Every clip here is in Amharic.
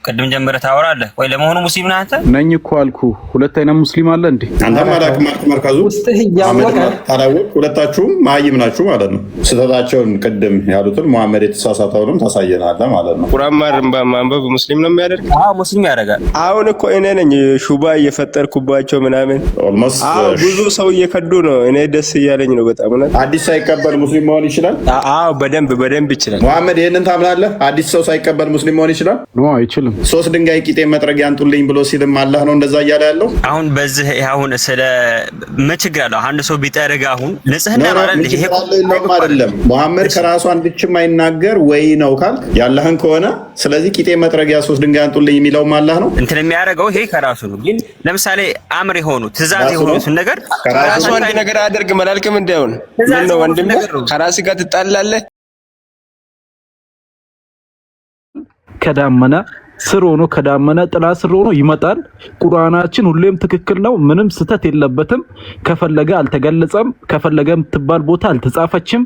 ቅድም ጀምረህ ታወራለህ ወይ? ለመሆኑ ሙስሊም ነህ አንተ? ነኝ እኮ አልኩህ። ሁለት አይነት ሙስሊም አለ እንዴ? አንተ ማላክ ማርክ መርካዙ ውስጥህ እያወቀ ታላወቅ ሁለታችሁም ማይም ናችሁ ማለት ነው። ስህተታቸውን ቅድም ያሉትን መሐመድ የተሳሳተውንም ታሳየናለህ ማለት ነው። ቁርአን ማንበብ ሙስሊም ነው የሚያደርግ? አዎ ሙስሊም ያደርጋል። አሁን እኮ እኔ ነኝ ሹባ እየፈጠርኩባቸው ምናምን። ኦልሞስት ብዙ ሰው እየከዱ ነው። እኔ ደስ እያለኝ ነው በጣም። አዲስ ሳይቀበል ሙስሊም መሆን ይችላል? አዎ በደንብ ይችላል። መሐመድ ይሄንን ታምናለህ? አዲስ ሰው ሳይቀበል ሙስሊም መሆን ይችላል? ኖ አይችልም። ሶስት ድንጋይ ቂጤ መጥረጊያ አንጡልኝ ብሎ ሲልም አላህ ነው እንደዛ እያለ ያለው። አሁን በዚህ አሁን ስለ ችግር አለው አንድ ሰው ቢጠርግ አሁን ንጽህና ማለት ይሄ አይደለም። መሐመድ ከራሱ አንድችም አይናገር ወይ ነው ካልክ ያለህን ከሆነ ስለዚህ ቂጤ መጥረጊያ ሶስት ድንጋይ አንጡልኝ የሚለውም አላህ ነው እንትን የሚያደርገው ይሄ ከራሱ ነው። ግን ለምሳሌ አምር የሆኑ ትእዛዝ የሆኑትን ነገር ከራሱ አንድ ነገር አድርግ መላልክም እንደውን ምን ነው ወንድም ከራስ ጋር ትጣላለህ። ከዳመና ስር ሆኖ ከዳመና ጥላ ስር ሆኖ ይመጣል። ቁርአናችን ሁሌም ትክክል ነው፣ ምንም ስተት የለበትም። ከፈለገ አልተገለጸም፣ ከፈለገ የምትባል ቦታ አልተጻፈችም።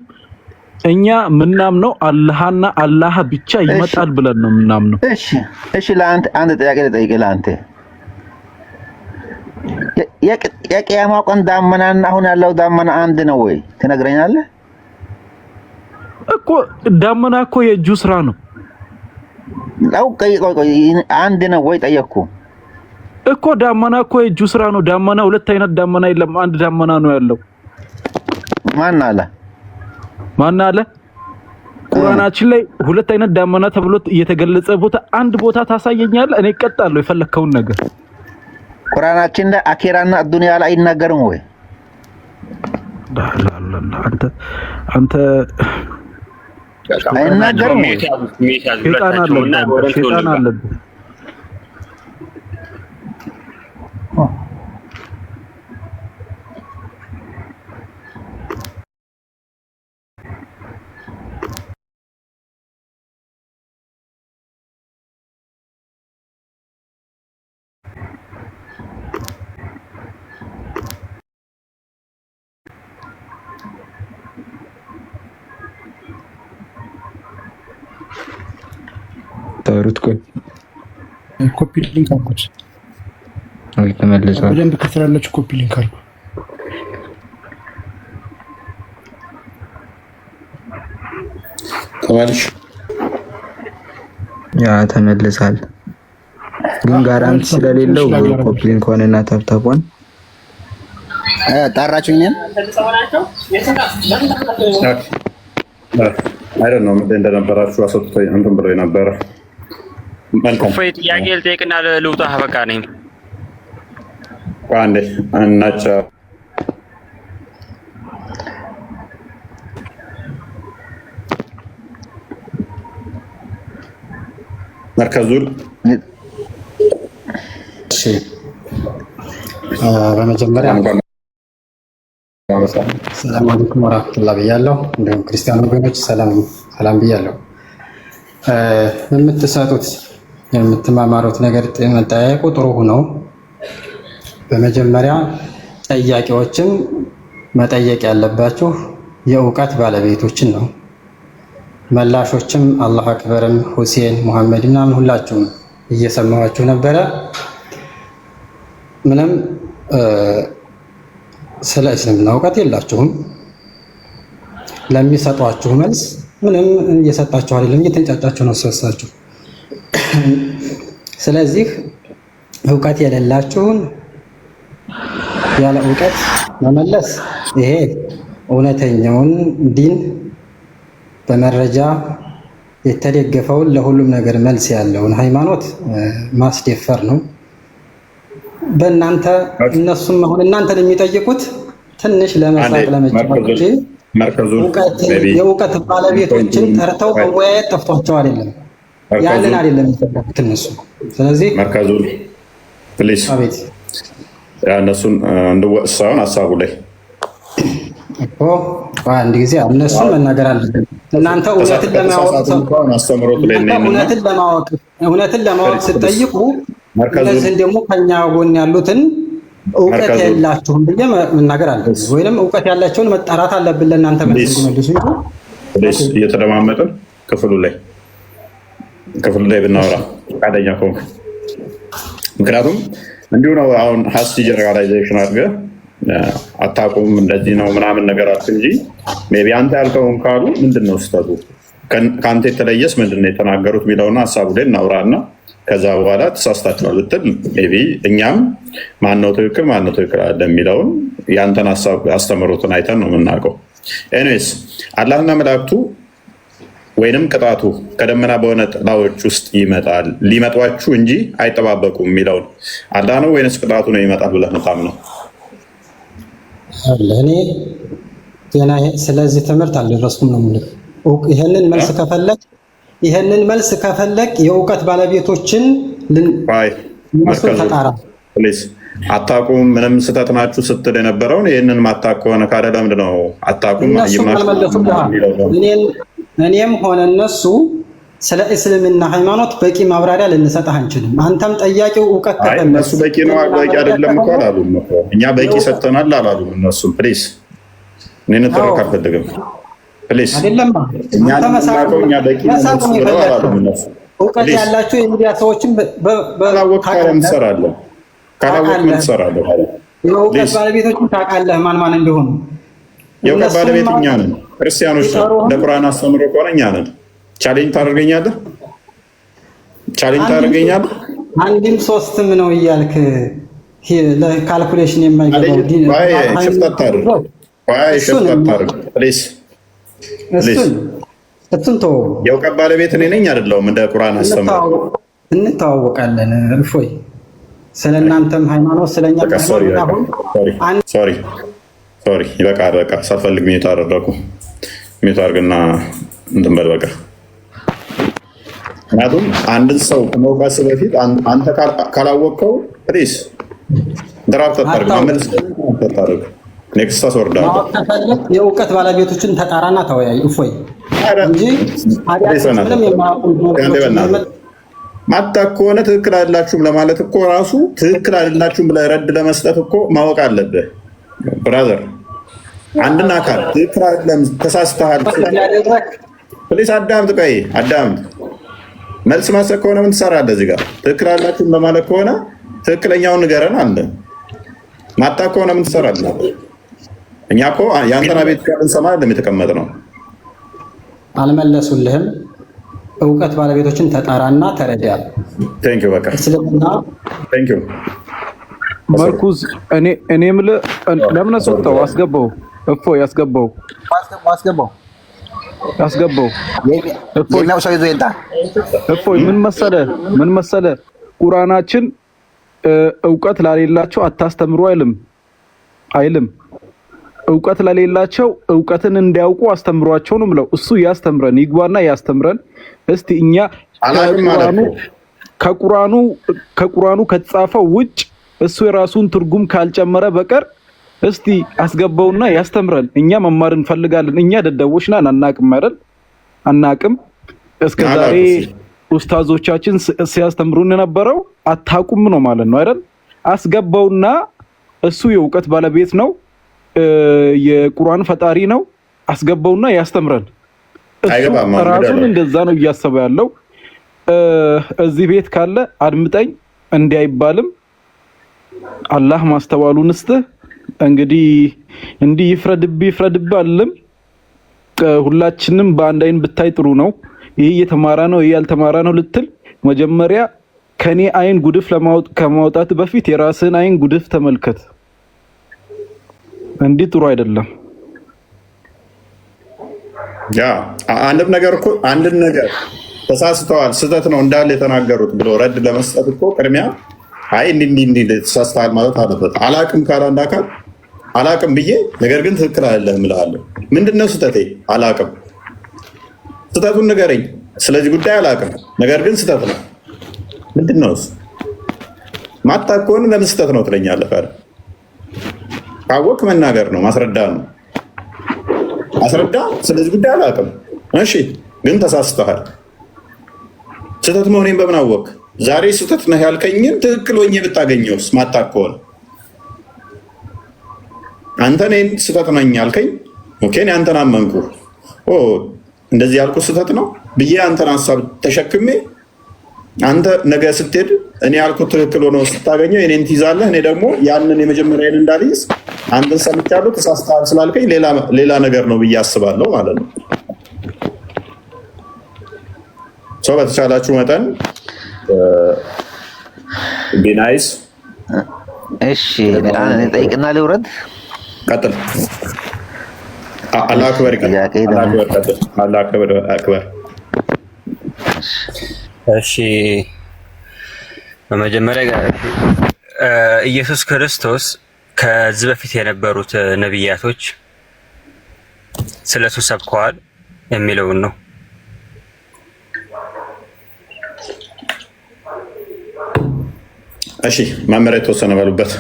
እኛ ምናምነው አላህና አላህ ብቻ ይመጣል ብለን ነው ምናምነው። እሺ ለአንተ አንድ ጥያቄ ልጠይቅህ። ለአንተ የቂያማ ቀን ዳመናና አሁን ያለው ዳመና አንድ ነው ወይ ትነግረኛለህ? እኮ ዳመና እኮ የእጁ ስራ ነው። ቆይ አንድ ነው ወይ ጠየቅኩ እኮ። ዳመና እኮ የእጁ ስራ ነው። ዳመና ሁለት አይነት ዳመና የለም፣ አንድ ዳመና ነው ያለው። ማን አለ? ቁርአናችን ላይ ሁለት አይነት ዳመና ተብሎ እየተገለጸ ቦታ አንድ ቦታ ታሳየኛለህ? እኔ እቀጣለሁ የፈለከውን ነገር። ቁርአናችን ላይ አኺራና ዱንያ ላይ አይናገርም ወይ? አንተ አይናገርም። ሸይጣን አለብህ። ታሩት ኮፒ ሊንክ አልኩት። ተመለሰ። በደንብ ከተላለች ኮፒ ሊንክ አልኩ። ተመልሽ ያ ተመልሳል። ግን ጋራንቲ ስለሌለው ኮፒ ሊንክ ሆነና ታብታቧን ጣራችሁኝ። አይደል ነው ምን እንደነበራችሁ አሰጥቶኝ እንትን ብሎ ነበር። መልካም ፈይት ጥያቄ ልጠይቅና ልውጣ። በቃ ነኝ አንዴ እናቻ መርከዙል እሺ በመጀመሪያ ሰላም አለይኩም ወራህመቱላሂ ብያለሁ። እንደውም ክርስቲያን ወገኖች ሰላም ብያለሁ። የምትሰጡት የምትማማሩት ነገር መጠያየቁ ጥሩ ሆኖ በመጀመሪያ ጥያቄዎችን መጠየቅ ያለባችሁ የእውቀት ባለቤቶችን ነው። መላሾችም አላህ አክበርም ሁሴን መሐመድ ምናምን ሁላችሁም እየሰማችሁ ነበረ። ምንም ስለ እስልምና እውቀት የላችሁም። ለሚሰጧችሁ መልስ ምንም እየሰጣችሁ አይደለም፣ እየተንጫጫችሁ ነው ሰሳችሁ። ስለዚህ እውቀት የሌላችሁን ያለ እውቀት መመለስ ይሄ እውነተኛውን ዲን በመረጃ የተደገፈውን ለሁሉም ነገር መልስ ያለውን ሃይማኖት ማስደፈር ነው። በእናንተ እነሱም አሁን እናንተን የሚጠይቁት ትንሽ ለመሳቅ ለመጫወት የእውቀት ባለቤቶችን ጠርተው መወያየት ጠፍቷቸው አይደለም፣ ያንን አይደለም የሚፈልጉት እነሱ። ስለዚህ መርከዙ ፕሊዝ አቤት እነሱን እንድወቅሳውን ሀሳቡ ላይ እኮ አንድ ጊዜ እነሱን መናገር አለብን። እናንተ እውነትን ለማወቅ ስትጠይቁ እነዚህን ደግሞ ከኛ ጎን ያሉትን እውቀት የላችሁም ብዬ መናገር አለብን፣ ወይንም እውቀት ያላቸውን መጣራት አለብን። ለእናንተ መልሱ እንጂ እየተደማመጥን ክፍሉ ላይ ክፍል ላይ ብናወራ ፈቃደኛ ከሆንክ። ምክንያቱም እንዲሁ ነው አሁን ሀስቲ ጀነራላይዜሽን አድርገህ አታውቁም እንደዚህ ነው ምናምን ነገራት እንጂ ሜይ ቢ አንተ ያልከውን ካሉ ምንድን ነው ስህተቱ? ከአንተ የተለየስ ምንድን ነው የተናገሩት የሚለውና ሀሳቡ ላይ እናውራና ከዛ በኋላ ተሳስታችኋል ብትል ሜይ ቢ እኛም ማነው ትክክል አለ የሚለውን የአንተን አስተምሮትን አይተን ነው የምናውቀው። ኤኒዌይስ አላህና መላእክቱ ወይንም ቅጣቱ ከደመና በሆነ ጥላዎች ውስጥ ይመጣል ሊመጧችሁ እንጂ አይጠባበቁም የሚለውን አላህ ነው ወይንስ ቅጣቱ ነው ይመጣል ብለህ የምታምነው? እኔ ገና ስለዚህ ትምህርት አልደረስኩም ነው የምልህ። ይሄንን መልስ ከፈለግ የእውቀት ባለቤቶችን ተጣራ አታውቁም ምንም ስህተት ናችሁ ስትል የነበረውን ይህንን ማታውቅ ከሆነ ካለ ለምንድን ነው አታውቁም? እኔም ሆነ እነሱ ስለ እስልምና ሃይማኖት በቂ ማብራሪያ ልንሰጥህ አንችልም። አንተም ጠያቂው እውቀት ከፈለግ እነሱ በቂ ነው በቂ አይደለም እኮ አላሉም እኮ እኛ በቂ ሰጥተናል አላሉም እነሱም። ፕሊዝ እኔን ተረክ አልፈልግም ፕሊዝ። አይደለም እኛ በቂ ነው ብለው አላሉም እነሱ። እውቀት ያላችሁ የሚዲያ ሰዎችን ካላወቅን ትሰራለህ። የእውቀት ባለቤቶችን ታውቃለህ ማን እንደሆኑ። የእውቀት ባለቤት እኛ ነን፣ ክርስቲያኖች ነን። ለቁርአን አስተምሮ ከሆነ እኛ ነን። ቻሌንጅ ታደርገኛለህ? አንድም ሶስትም ነው እያልክ ለካልኩሌሽን የማይገባው እሱን ተው። የእውቀት ባለቤት እኔ ነኝ አይደለሁም? እንደ ቁርአን አስተምሮ እንተዋወቃለን። እፎይ ስለ እናንተም ሃይማኖት ስለኛ ሶሪ ይበቃል። በቃ ሳልፈልግ ሚዩት አደረኩ። ሚዩት አድርግና እንትን በል በቃ። ምክንያቱም አንድን ሰው ከመውቀስ በፊት አንተ ካላወቅከው ፕሊዝ ድራፍት አታርግ፣ ማመልስ አታርግ። ኔክስት አስወርዳለሁ። የእውቀት ባለቤቶችን ተጣራና ተወያይ። እፎይ እንጂ ማታ ከሆነ ትክክል አይደላችሁም ለማለት እኮ ራሱ ትክክል አይደላችሁም ብለህ ረድ ለመስጠት እኮ ማወቅ አለብህ ብራዘር። አንድን አካል ትክክል አይደለም ተሳስተሃል፣ ፕሊስ አዳምጥ፣ ቆይ አዳምጥ። መልስ ማሰብ ከሆነ ምን ትሰራለህ እዚህ ጋር? ትክክል አይደላችሁም ለማለት ከሆነ ትክክለኛውን ንገረን አለ። ማታ ከሆነ ምን ትሰራለህ? እኛ እኮ የአንተን ቤት ልንሰማ አይደለም የተቀመጥነው። አልመለሱልህም። እውቀት ባለቤቶችን ተጣራና ተረዳ። ቴንክ ዩ በቃ እስልምና ቴንክ ዩ መርኩዝ እኔ የምልህ ለምን አስወጣው? አስገባው እፎይ አስገባው እፎይ ምን መሰለህ ቁርአናችን እውቀት ላሌላቸው አታስተምሩ አይልም። እውቀት ለሌላቸው እውቀትን እንዲያውቁ አስተምሯቸው ነው የምለው። እሱ ያስተምረን ይግባና ያስተምረን። እስቲ እኛ ከቁርአኑ ከተጻፈው ውጭ እሱ የራሱን ትርጉም ካልጨመረ በቀር እስቲ አስገባውና ያስተምረን። እኛ መማር እንፈልጋለን። እኛ ደደቦች ነን፣ አናቅም። እስከዛሬ ኡስታዞቻችን ሲያስተምሩን የነበረው አታቁም ነው ማለት ነው አይደል? አስገባውና እሱ የእውቀት ባለቤት ነው፣ የቁርአን ፈጣሪ ነው። አስገባውና ያስተምረን። ራሱን እንደዛ ነው እያሰበ ያለው። እዚህ ቤት ካለ አድምጠኝ እንዲህ አይባልም። አላህ ማስተዋሉን ስትህ እንግዲህ እንዲህ ይፍረድብህ አለም። ሁላችንም በአንድ አይን ብታይ ጥሩ ነው። ይሄ የተማራ ነው ይሄ ያልተማራ ነው ልትል መጀመሪያ ከኔ አይን ጉድፍ ከማውጣት በፊት የራስህን አይን ጉድፍ ተመልከት። እንዲህ ጥሩ አይደለም። ያ አንድን ነገር ተሳስተዋል ስህተት ነው እንዳለ የተናገሩት ብሎ ረድ ለመስጠት እኮ ቅድሚያ አይ እንዲህ ተሳስተሃል ማለት አለበት። አላቅም ካለ አንድ አካል አላቅም ብዬ ነገር ግን ትክክል አይደለም እልሃለሁ። ምንድነው ስህተቴ? አላቅም። ስህተቱን ንገረኝ። ስለዚህ ጉዳይ አላቅም ነገር ግን ስህተት ነው። ምንድነው እሱ? ማታውቅ ከሆነ ለምን ስህተት ነው ትለኛለህ? ካወቅህ መናገር ነው፣ ማስረዳት ነው። አስረዳ። ስለዚህ ጉዳይ አላቅም። እሺ ግን ተሳስተሃል። ስህተት መሆኔን በምን አወቅህ? ዛሬ ስህተት ነህ ያልከኝን ትክክል ሆኜ ብታገኘውስ? ማታውቅ ከሆነ አንተ እኔን ስህተት ነኝ ያልከኝ፣ ኦኬ እኔ አንተን አመንኩ። እንደዚህ ያልኩ ስህተት ነው ብዬ አንተን ሀሳብ ተሸክሜ አንተ ነገ ስትሄድ እኔ ያልኩት ትክክል ሆኖ ስታገኘው እኔን ትይዛለህ። እኔ ደግሞ ያንን የመጀመሪያን እንዳልይዝ አንተን ሰምቻለሁ ተሳስተሃል ስላልከኝ ሌላ ነገር ነው ብዬ አስባለሁ ማለት ነው። ሰው በተቻላችሁ መጠን ቢናይስ። እሺ እኔ ጠይቅና ልውረድ። ቀጥል። አላህ አክበር ይቀጥል። አላህ አክበር። እሺ በመጀመሪያ ኢየሱስ ክርስቶስ ከዚህ በፊት የነበሩት ነቢያቶች ስለሱ ሰብከዋል የሚለውን ነው። እሺ መመሪያ የተወሰነ በሉበት።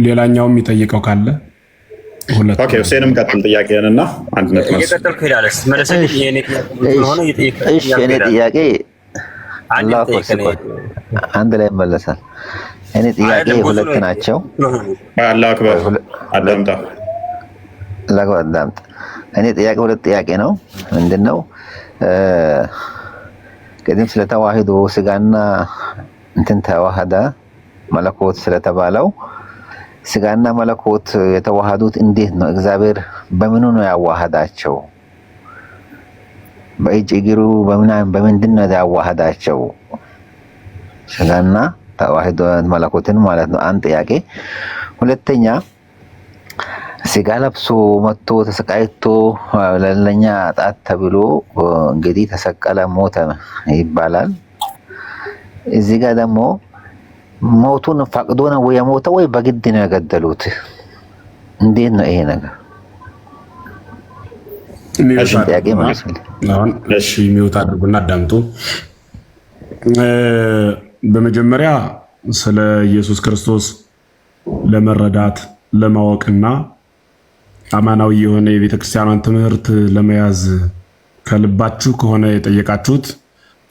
ሌላኛው የሚጠይቀው ካለ ኦኬ፣ ሁሴንም ቀጥል ጥያቄህንና አንድነት መልስ እየቀጠልኩ ሄዳለስ መለሰልኝ። የኔ ጥያቄ አንድ ላይ መለሳል። እኔ ጥያቄ ሁለት ናቸው። አላህ አክበር። አዳምጣ። እኔ ጥያቄ ሁለት ጥያቄ ነው። ምንድነው ቅድም ስለተዋህዶ ስጋና እንትን ተዋህደ መለኮት ስለተባለው ስጋና መለኮት የተዋሃዱት እንዴት ነው? እግዚአብሔር በምኑ ነው ያዋሃዳቸው? በእጅ እግሩ በምንድን ነው ያዋሃዳቸው? ስጋና ተዋህዶ መለኮትን ማለት ነው። አንድ ጥያቄ። ሁለተኛ ስጋ ለብሶ መጥቶ ተሰቃይቶ ለኛ ጣት ተብሎ እንግዲህ ተሰቀለ፣ ሞተ ይባላል። እዚህ ጋር ደግሞ ሞቱን ፈቅዶ ነው የሞተው ወይ በግድ ነው የገደሉት? እንዴት ነው ይሄ ነገር? ጥያቄ ማለት ነው። እሺ ሚውት አድርጉና አዳምጡ። በመጀመሪያ ስለ ኢየሱስ ክርስቶስ ለመረዳት ለማወቅና አማናዊ የሆነ የቤተክርስቲያኗን ትምህርት ለመያዝ ከልባችሁ ከሆነ የጠየቃችሁት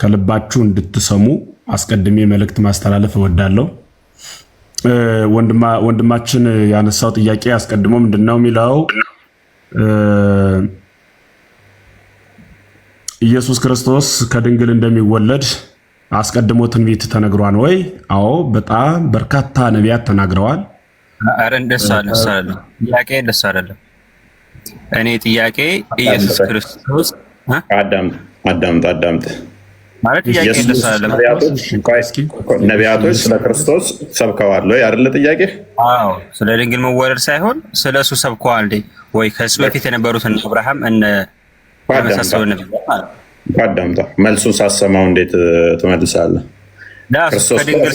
ከልባችሁ እንድትሰሙ አስቀድሜ መልእክት ማስተላለፍ እወዳለሁ። ወንድማችን ያነሳው ጥያቄ አስቀድሞ ምንድነው የሚለው? ኢየሱስ ክርስቶስ ከድንግል እንደሚወለድ አስቀድሞ ትንቢት ተነግሯል ወይ? አዎ፣ በጣም በርካታ ነቢያት ተናግረዋል። አረ እንደሱ አይደለም ጥያቄ፣ እንደሱ አይደለም። እኔ ጥያቄ ኢየሱስ ክርስቶስ አዳምጥ ማለት ጥያቄ እንደሱ አይደለም። ነቢያቶች ስለ ክርስቶስ ሰብከዋል ወይ አይደለ ጥያቄ? አዎ፣ ስለ ድንግል መወለድ ሳይሆን ስለ እሱ ሰብከዋል ወይ? ከሱ በፊት የነበሩት እነ አብርሃም እነ መሳሰሉ ነቢያት ማለት ነው። አዳምጣ። መልሱን ሳሰማው እንዴት ትመልሳለህ? ከድንግል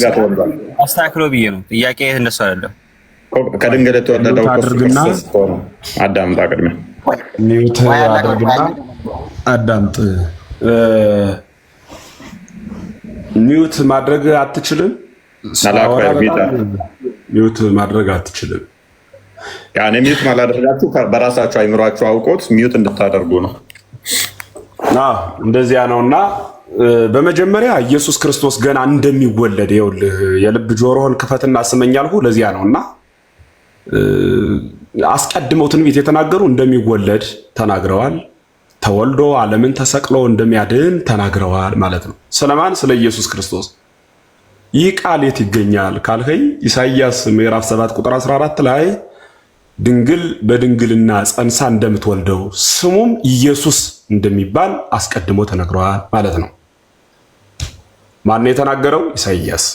አስተካክሎ ብዬ ነው። ጥያቄ እንደሱ አይደለም። ከድንግል የተወለደው ክርስቶስ ሆኖ አዳምጣ። ቅድሚያ ሚውት አድርግና አዳምጥ። ሚውት ማድረግ አትችልም። ሚውት ማድረግ አትችልም። ያኔ ሚውት ማላደረጋችሁ በራሳችሁ አይምሯችሁ አውቆት ሚውት እንድታደርጉ ነው። እንደዚያ ነውና በመጀመሪያ ኢየሱስ ክርስቶስ ገና እንደሚወለድ ይኸውልህ፣ የልብ ጆሮህን ክፈትና ስመኝ አልኩህ። ለዚያ ነውና አስቀድመው ትንቢት የተናገሩ እንደሚወለድ ተናግረዋል። ተወልዶ ዓለምን ተሰቅሎ እንደሚያድን ተናግረዋል ማለት ነው። ስለማን? ስለ ኢየሱስ ክርስቶስ። ይህ ቃል የት ይገኛል ካልከኝ ኢሳይያስ ምዕራፍ 7 ቁጥር 14 ላይ ድንግል በድንግልና ጸንሳ እንደምትወልደው ስሙም ኢየሱስ እንደሚባል አስቀድሞ ተነግረዋል ማለት ነው። ማን ነው የተናገረው? ኢሳይያስ።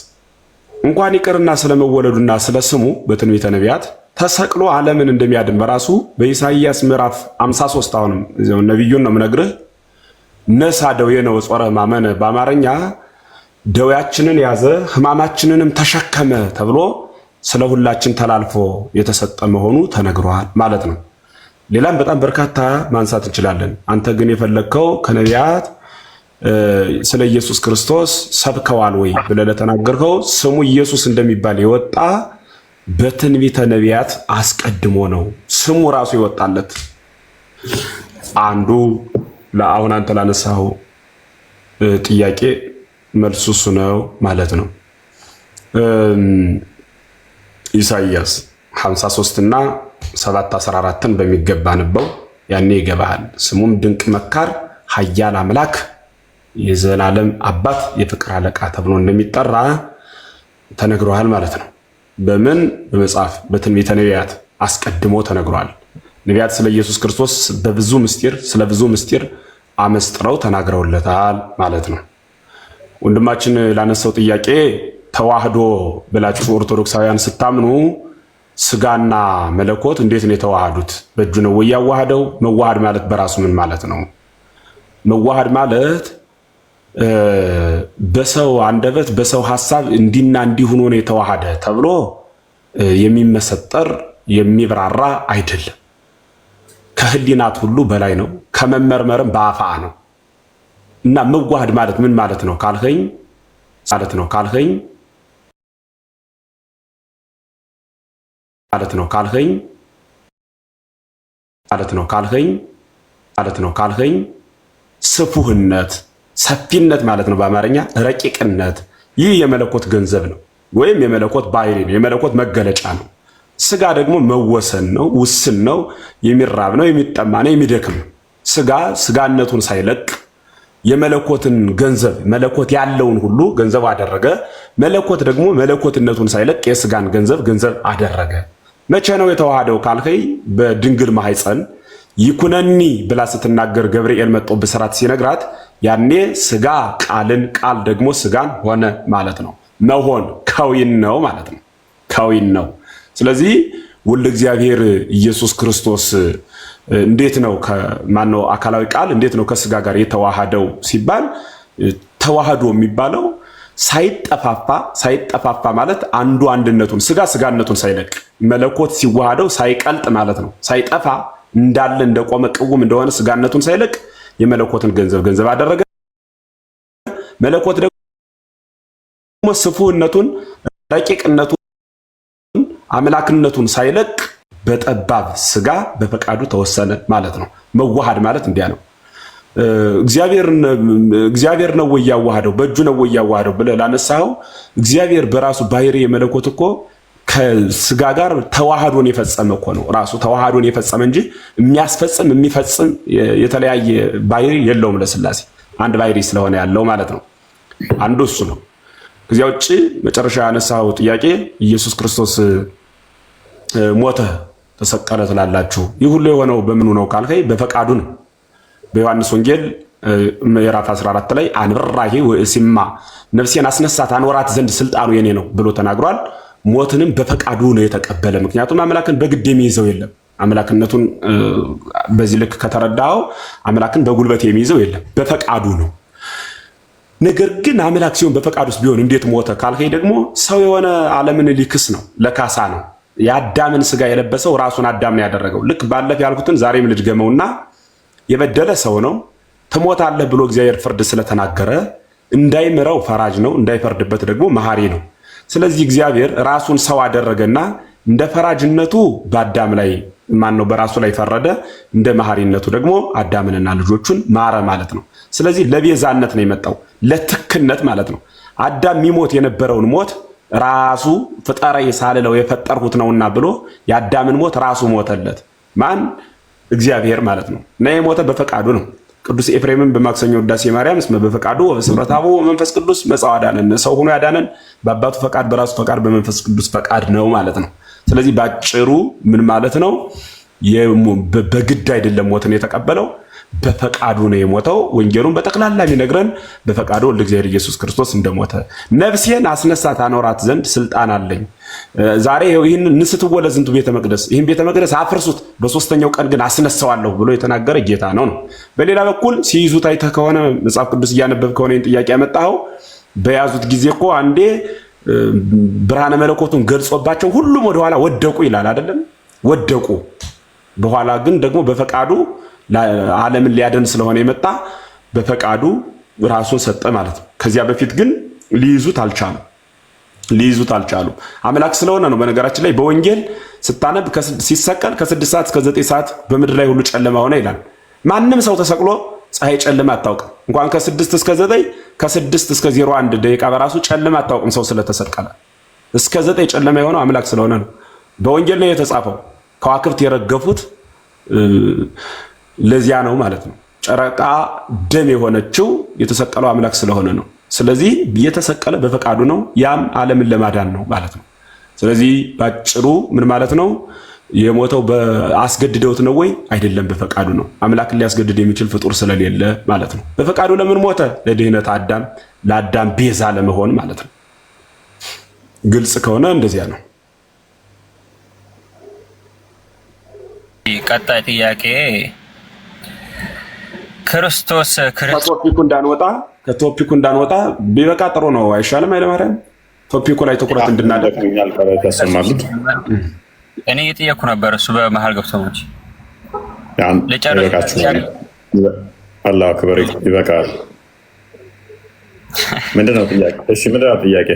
እንኳን ይቅርና ስለመወለዱና ስለ ስሙ በትንቢተ ነቢያት ተሰቅሎ ዓለምን እንደሚያድን በራሱ በኢሳይያስ ምዕራፍ 53 አሁንም ነብዩን ነው የምነግርህ። ነሳ ደዌነ ወጾረ ሕማመነ፣ በአማርኛ ደዌያችንን ያዘ ሕማማችንንም ተሸከመ ተብሎ ስለ ሁላችን ተላልፎ የተሰጠ መሆኑ ተነግሯል ማለት ነው። ሌላም በጣም በርካታ ማንሳት እንችላለን። አንተ ግን የፈለግከው ከነቢያት ስለ ኢየሱስ ክርስቶስ ሰብከዋል ወይ ብለህ ለተናገርከው ስሙ ኢየሱስ እንደሚባል የወጣ በትንቢተ ነቢያት አስቀድሞ ነው ስሙ ራሱ ይወጣለት። አንዱ ለአሁን አንተ ላነሳው ጥያቄ መልሱ እሱ ነው ማለት ነው። ኢሳይያስ 53 እና 7:14ን በሚገባ ነበው፣ ያኔ ይገባሃል። ስሙም ድንቅ መካር፣ ኃያል አምላክ የዘላለም አባት የፍቅር አለቃ ተብሎ እንደሚጠራ ተነግሯል ማለት ነው። በምን በመጽሐፍ በትንቢተ ነቢያት አስቀድሞ ተነግሯል። ነቢያት ስለ ኢየሱስ ክርስቶስ በብዙ ምስጢር ስለ ብዙ ምስጢር አመስጥረው ተናግረውለታል ማለት ነው። ወንድማችን ላነሳው ጥያቄ ተዋህዶ ብላችሁ ኦርቶዶክሳውያን ስታምኑ ስጋና መለኮት እንዴት ነው የተዋሃዱት? በእጁ ነው ወይ ያዋሃደው? መዋሃድ ማለት በራሱ ምን ማለት ነው? መዋሃድ ማለት በሰው አንደበት በሰው ሐሳብ እንዲና እንዲህ ሆኖ ነው የተዋሃደ ተብሎ የሚመሰጠር የሚብራራ አይደለም። ከህሊናት ሁሉ በላይ ነው። ከመመርመርም በአፋ ነው። እና መዋሃድ ማለት ምን ማለት ነው ካልከኝ ማለት ነው ካልከኝ ማለት ነው ካልከኝ ማለት ነው ካልከኝ ማለት ነው ካልከኝ ስፉህነት ሰፊነት ማለት ነው። በአማርኛ ረቂቅነት። ይህ የመለኮት ገንዘብ ነው ወይም የመለኮት ባህሪ ነው፣ የመለኮት መገለጫ ነው። ስጋ ደግሞ መወሰን ነው፣ ውስን ነው፣ የሚራብ ነው፣ የሚጠማ ነው፣ የሚደክም ነው። ስጋ ስጋነቱን ሳይለቅ የመለኮትን ገንዘብ መለኮት ያለውን ሁሉ ገንዘብ አደረገ። መለኮት ደግሞ መለኮትነቱን ሳይለቅ የስጋን ገንዘብ አደረገ። መቼ ነው የተዋሃደው ካልከኝ በድንግል ማህፀን ይኩነኒ ብላ ስትናገር ገብርኤል መጥቶ ብስራት ሲነግራት ያኔ ስጋ ቃልን ቃል ደግሞ ስጋን ሆነ ማለት ነው። መሆን ከዊን ነው ማለት ነው። ከዊን ነው። ስለዚህ ወልደ እግዚአብሔር ኢየሱስ ክርስቶስ እንዴት ነው ከማነው አካላዊ ቃል እንዴት ነው ከስጋ ጋር የተዋሃደው ሲባል ተዋህዶ የሚባለው ሳይጠፋፋ ማለት አንዱ አንድነቱን ስጋ ስጋነቱን ሳይለቅ መለኮት ሲዋሃደው ሳይቀልጥ ማለት ነው። ሳይጠፋ እንዳለ እንደቆመ ቅውም እንደሆነ ስጋነቱን ሳይለቅ የመለኮትን ገንዘብ አደረገ። መለኮት ደግሞ ስፉህነቱን ረቂቅነቱን አምላክነቱን ሳይለቅ በጠባብ ስጋ በፈቃዱ ተወሰነ ማለት ነው። መዋሃድ ማለት እንዲያ ነው። እግዚአብሔር ነው ወይ ያዋሃደው? በእጁ ነው ወይ ያዋሃደው ብለህ ላነሳኸው እግዚአብሔር በራሱ ባህሪ የመለኮት እኮ ከስጋ ጋር ተዋሃዶን የፈጸመ እኮ ነው። ራሱ ተዋሃዶን የፈጸመ እንጂ የሚፈጽም የተለያየ ባህሪ የለውም። ለስላሴ አንድ ባህሪ ስለሆነ ያለው ማለት ነው። አንዱ እሱ ነው። ከዚያ ውጭ መጨረሻ ያነሳው ጥያቄ ኢየሱስ ክርስቶስ ሞተ ተሰቀለ ትላላችሁ። ይህ ሁሉ የሆነው በምኑ ነው ካልከኝ በፈቃዱ ነው። በዮሐንስ ወንጌል ምዕራፍ 14 ላይ አንብራሂ ወእሲማ ነፍሴን አስነሳት አኖራት ዘንድ ስልጣኑ የኔ ነው ብሎ ተናግሯል። ሞትንም በፈቃዱ ነው የተቀበለ። ምክንያቱም አምላክን በግድ የሚይዘው የለም። አምላክነቱን በዚህ ልክ ከተረዳው አምላክን በጉልበት የሚይዘው የለም፣ በፈቃዱ ነው። ነገር ግን አምላክ ሲሆን በፈቃዱስ ቢሆን እንዴት ሞተ ካልከኝ ደግሞ ሰው የሆነ ዓለምን ሊክስ ነው፣ ለካሳ ነው። የአዳምን ስጋ የለበሰው ራሱን አዳምን ያደረገው ልክ ባለፈ ያልኩትን ዛሬም ልድገመውና የበደለ ሰው ነው። ትሞታለህ ብሎ እግዚአብሔር ፍርድ ስለተናገረ እንዳይምረው ፈራጅ ነው፣ እንዳይፈርድበት ደግሞ መሐሪ ነው። ስለዚህ እግዚአብሔር ራሱን ሰው አደረገና እንደ ፈራጅነቱ በአዳም ላይ በራሱ ላይ ፈረደ፣ እንደ መሐሪነቱ ደግሞ አዳምንና ልጆቹን ማረ ማለት ነው። ስለዚህ ለቤዛነት ነው የመጣው፣ ለትክነት ማለት ነው። አዳም የሚሞት የነበረውን ሞት ራሱ ፍጠረኝ ሳልለው የፈጠርሁት ነውና ብሎ የአዳምን ሞት ራሱ ሞተለት። ማን? እግዚአብሔር ማለት ነው። እና የሞተ በፈቃዱ ነው። ቅዱስ ኤፍሬምን በማክሰኞ ውዳሴ ማርያም እስመ በፈቃዱ ወበስምረት አቡ መንፈስ ቅዱስ መጽአ አዳነን፣ ሰው ሆኖ ያዳነን በአባቱ ፈቃድ በራሱ ፈቃድ በመንፈስ ቅዱስ ፈቃድ ነው ማለት ነው። ስለዚህ ባጭሩ ምን ማለት ነው? በግድ አይደለም ሞትን የተቀበለው፣ በፈቃዱ ነው የሞተው። ወንጌሉን በጠቅላላ የሚነግረን በፈቃዱ ወልደ እግዚአብሔር ኢየሱስ ክርስቶስ እንደሞተ ነፍሴን አስነሳት አኖራት ዘንድ ስልጣን አለኝ። ዛሬ ይህን ንስትወ ለዝንቱ ቤተ መቅደስ፣ ይህን ቤተ መቅደስ አፍርሱት በሶስተኛው ቀን ግን አስነሳዋለሁ ብሎ የተናገረ ጌታ ነው። በሌላ በኩል ሲይዙት አይተህ ከሆነ መጽሐፍ ቅዱስ እያነበብ ከሆነ ይህን ጥያቄ ያመጣኸው በያዙት ጊዜ እኮ አንዴ ብርሃነ መለኮቱን ገልጾባቸው ሁሉም ወደኋላ ወደቁ ይላል አይደለም? ወደቁ። በኋላ ግን ደግሞ በፈቃዱ ዓለምን ሊያደን ስለሆነ የመጣ በፈቃዱ ራሱን ሰጠ ማለት ነው። ከዚያ በፊት ግን ሊይዙት አልቻሉም። አምላክ ስለሆነ ነው። በነገራችን ላይ በወንጌል ስታነብ ሲሰቀል ከ6 ሰዓት እስከ 9 ሰዓት በምድር ላይ ሁሉ ጨለማ ሆነ ይላል። ማንም ሰው ተሰቅሎ ፀሐይ ጨለማ አታውቅም። እንኳን ከ6 እስከ 9 ከ6 እስከ 01 ደቂቃ በራሱ ጨለማ አታውቅም ሰው ስለተሰቀለ። እስከ 9 ጨለማ የሆነው አምላክ ስለሆነ ነው። በወንጌል ነው የተጻፈው። ከዋክብት የረገፉት ለዚያ ነው ማለት ነው። ጨረቃ ደም የሆነችው የተሰቀለው አምላክ ስለሆነ ነው። ስለዚህ የተሰቀለ በፈቃዱ ነው፣ ያም ዓለምን ለማዳን ነው ማለት ነው። ስለዚህ ባጭሩ ምን ማለት ነው? የሞተው አስገድደውት ነው ወይ? አይደለም፣ በፈቃዱ ነው። አምላክን ሊያስገድድ የሚችል ፍጡር ስለሌለ ማለት ነው። በፈቃዱ ለምን ሞተ? ለድህነት አዳም፣ ለአዳም ቤዛ ለመሆን ማለት ነው። ግልጽ ከሆነ እንደዚያ ነው። ቀጣይ ጥያቄ ክርስቶስ ከቶፒኩ እንዳንወጣ ቢበቃ ጥሩ ነው። አይሻልም? ኃይለማርያም ቶፒኩ ላይ ትኩረት እንድናደርግ ያሰማሉት። እኔ እየጠየኩ ነበር፣ እሱ በመሀል ገብቶ ነው እንጂ አላህ አክበር። ይበቃል። ምንድን ነው ጥያቄ? እሺ ምንድን ነው ጥያቄ?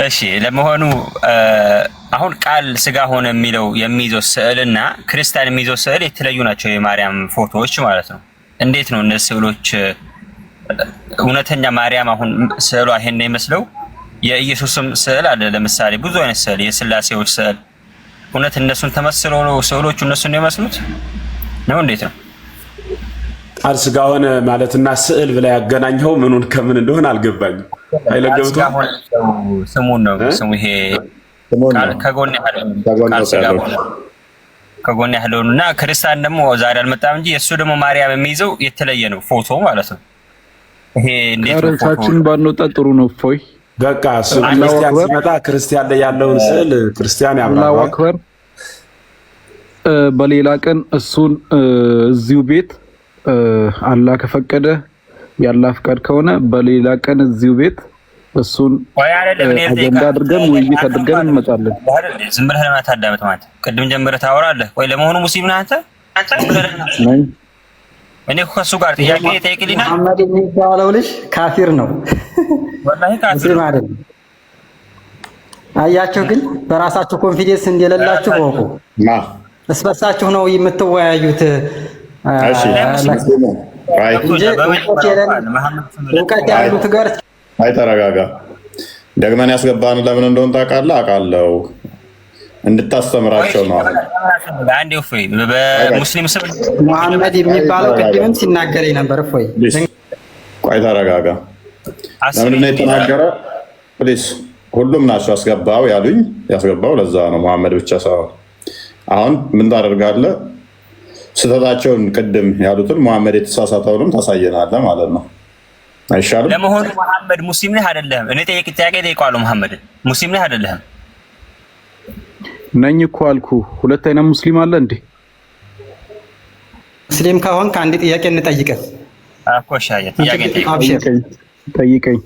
እሺ ለመሆኑ አሁን ቃል ስጋ ሆነ የሚይዘው ስዕልና ክርስቲያን የሚይዘው ስዕል የተለዩ ናቸው፣ የማርያም ፎቶዎች ማለት ነው። እንዴት ነው እነዚህ ስዕሎች? እውነተኛ ማርያም አሁን ስዕሏ ይሄን ነው የሚመስለው? የኢየሱስም ስዕል አለ፣ ለምሳሌ ብዙ አይነት ስዕል፣ የስላሴዎች ስዕል እውነት እነሱን ተመስለው ነው ስዕሎቹ እነሱን ነው የሚመስሉት ነው? እንዴት ነው ቃል ስጋ ሆነ ማለትና ስዕል ብላ ያገናኘው ምኑን ከምን እንደሆነ አልገባኝም። አይለገብቱ ስሙን ነው ስሙ ይሄ ከጎን ያለውን እና ክርስቲያን ደግሞ ዛሬ አልመጣም እንጂ የእሱ ደግሞ ማርያም የሚይዘው የተለየ ነው ፎቶ ማለት ነው። ይሄ እንዴት ነው? ፎቶችን ባንወጣ ጥሩ ነው። ፎይ በቃ እሱ ክርስቲያን ሲመጣ ክርስቲያን ላይ ያለውን ስዕል ክርስቲያን ያብራራል። አክበር በሌላ ቀን እሱን እዚሁ ቤት አላህ ከፈቀደ ያላህ ፍቃድ ከሆነ በሌላ ቀን እዚሁ ቤት እሱን አጀንዳ አድርገን ውይይት አድርገን እንመጣለን። ዝም ብለህ ለምን አታዳምጥ? ማለት ቅድም ጀምረህ ታወራለህ። ቆይ ለመሆኑ ሙስሊም ነህ አንተ? እኔ ከእሱ ጋር ጥያቄ ጠይቅልኝ። መሐመድ የሚባለው ልጅ ካፊር ነው፣ ወላሂ ካፊር አይደለም። አያችሁ፣ ግን በራሳችሁ ኮንፊደንስ እንደሌላችሁ ወቁ። እስበሳችሁ ነው የምትወያዩት። እውቀት ያሉት ጋር ተረጋጋ። ደግመን ያስገባን ለምን እንደሆነ ታውቃለህ? አውቃለሁ፣ እንድታስተምራቸው ነው። አንዴ እፎይ በሙስሊም ስም መሐመድ የሚባለው ቅድምም ሲናገረኝ ነበር። እፎይ ቆይ ተረጋጋ። ለምንድን ነው የተናገረ? ፕሊስ ሁሉም ናቸው ያስገባው ያሉኝ። ያስገባው ለዛ ነው፣ መሐመድ ብቻ ሳይሆን። አሁን ምን ታደርጋለህ? ስህተታቸውን ቅድም ያሉትን መሐመድ የተሳሳተውንም ታሳየናለህ ማለት ነው። አይሻልም? ለመሆኑ መሐመድ ሙስሊም ነህ አይደለህም? እኔ ጥያቄ ጠይቀዋለሁ። መሐመድ ሙስሊም ነህ አይደለህም? ነኝ እኮ አልኩህ። ሁለት አይነት ሙስሊም አለ እንዴ? ሙስሊም ከሆንክ አንድ ጥያቄ እንጠይቅህ እኮ። ሻየ ጥያቄ ጠይቀኝ።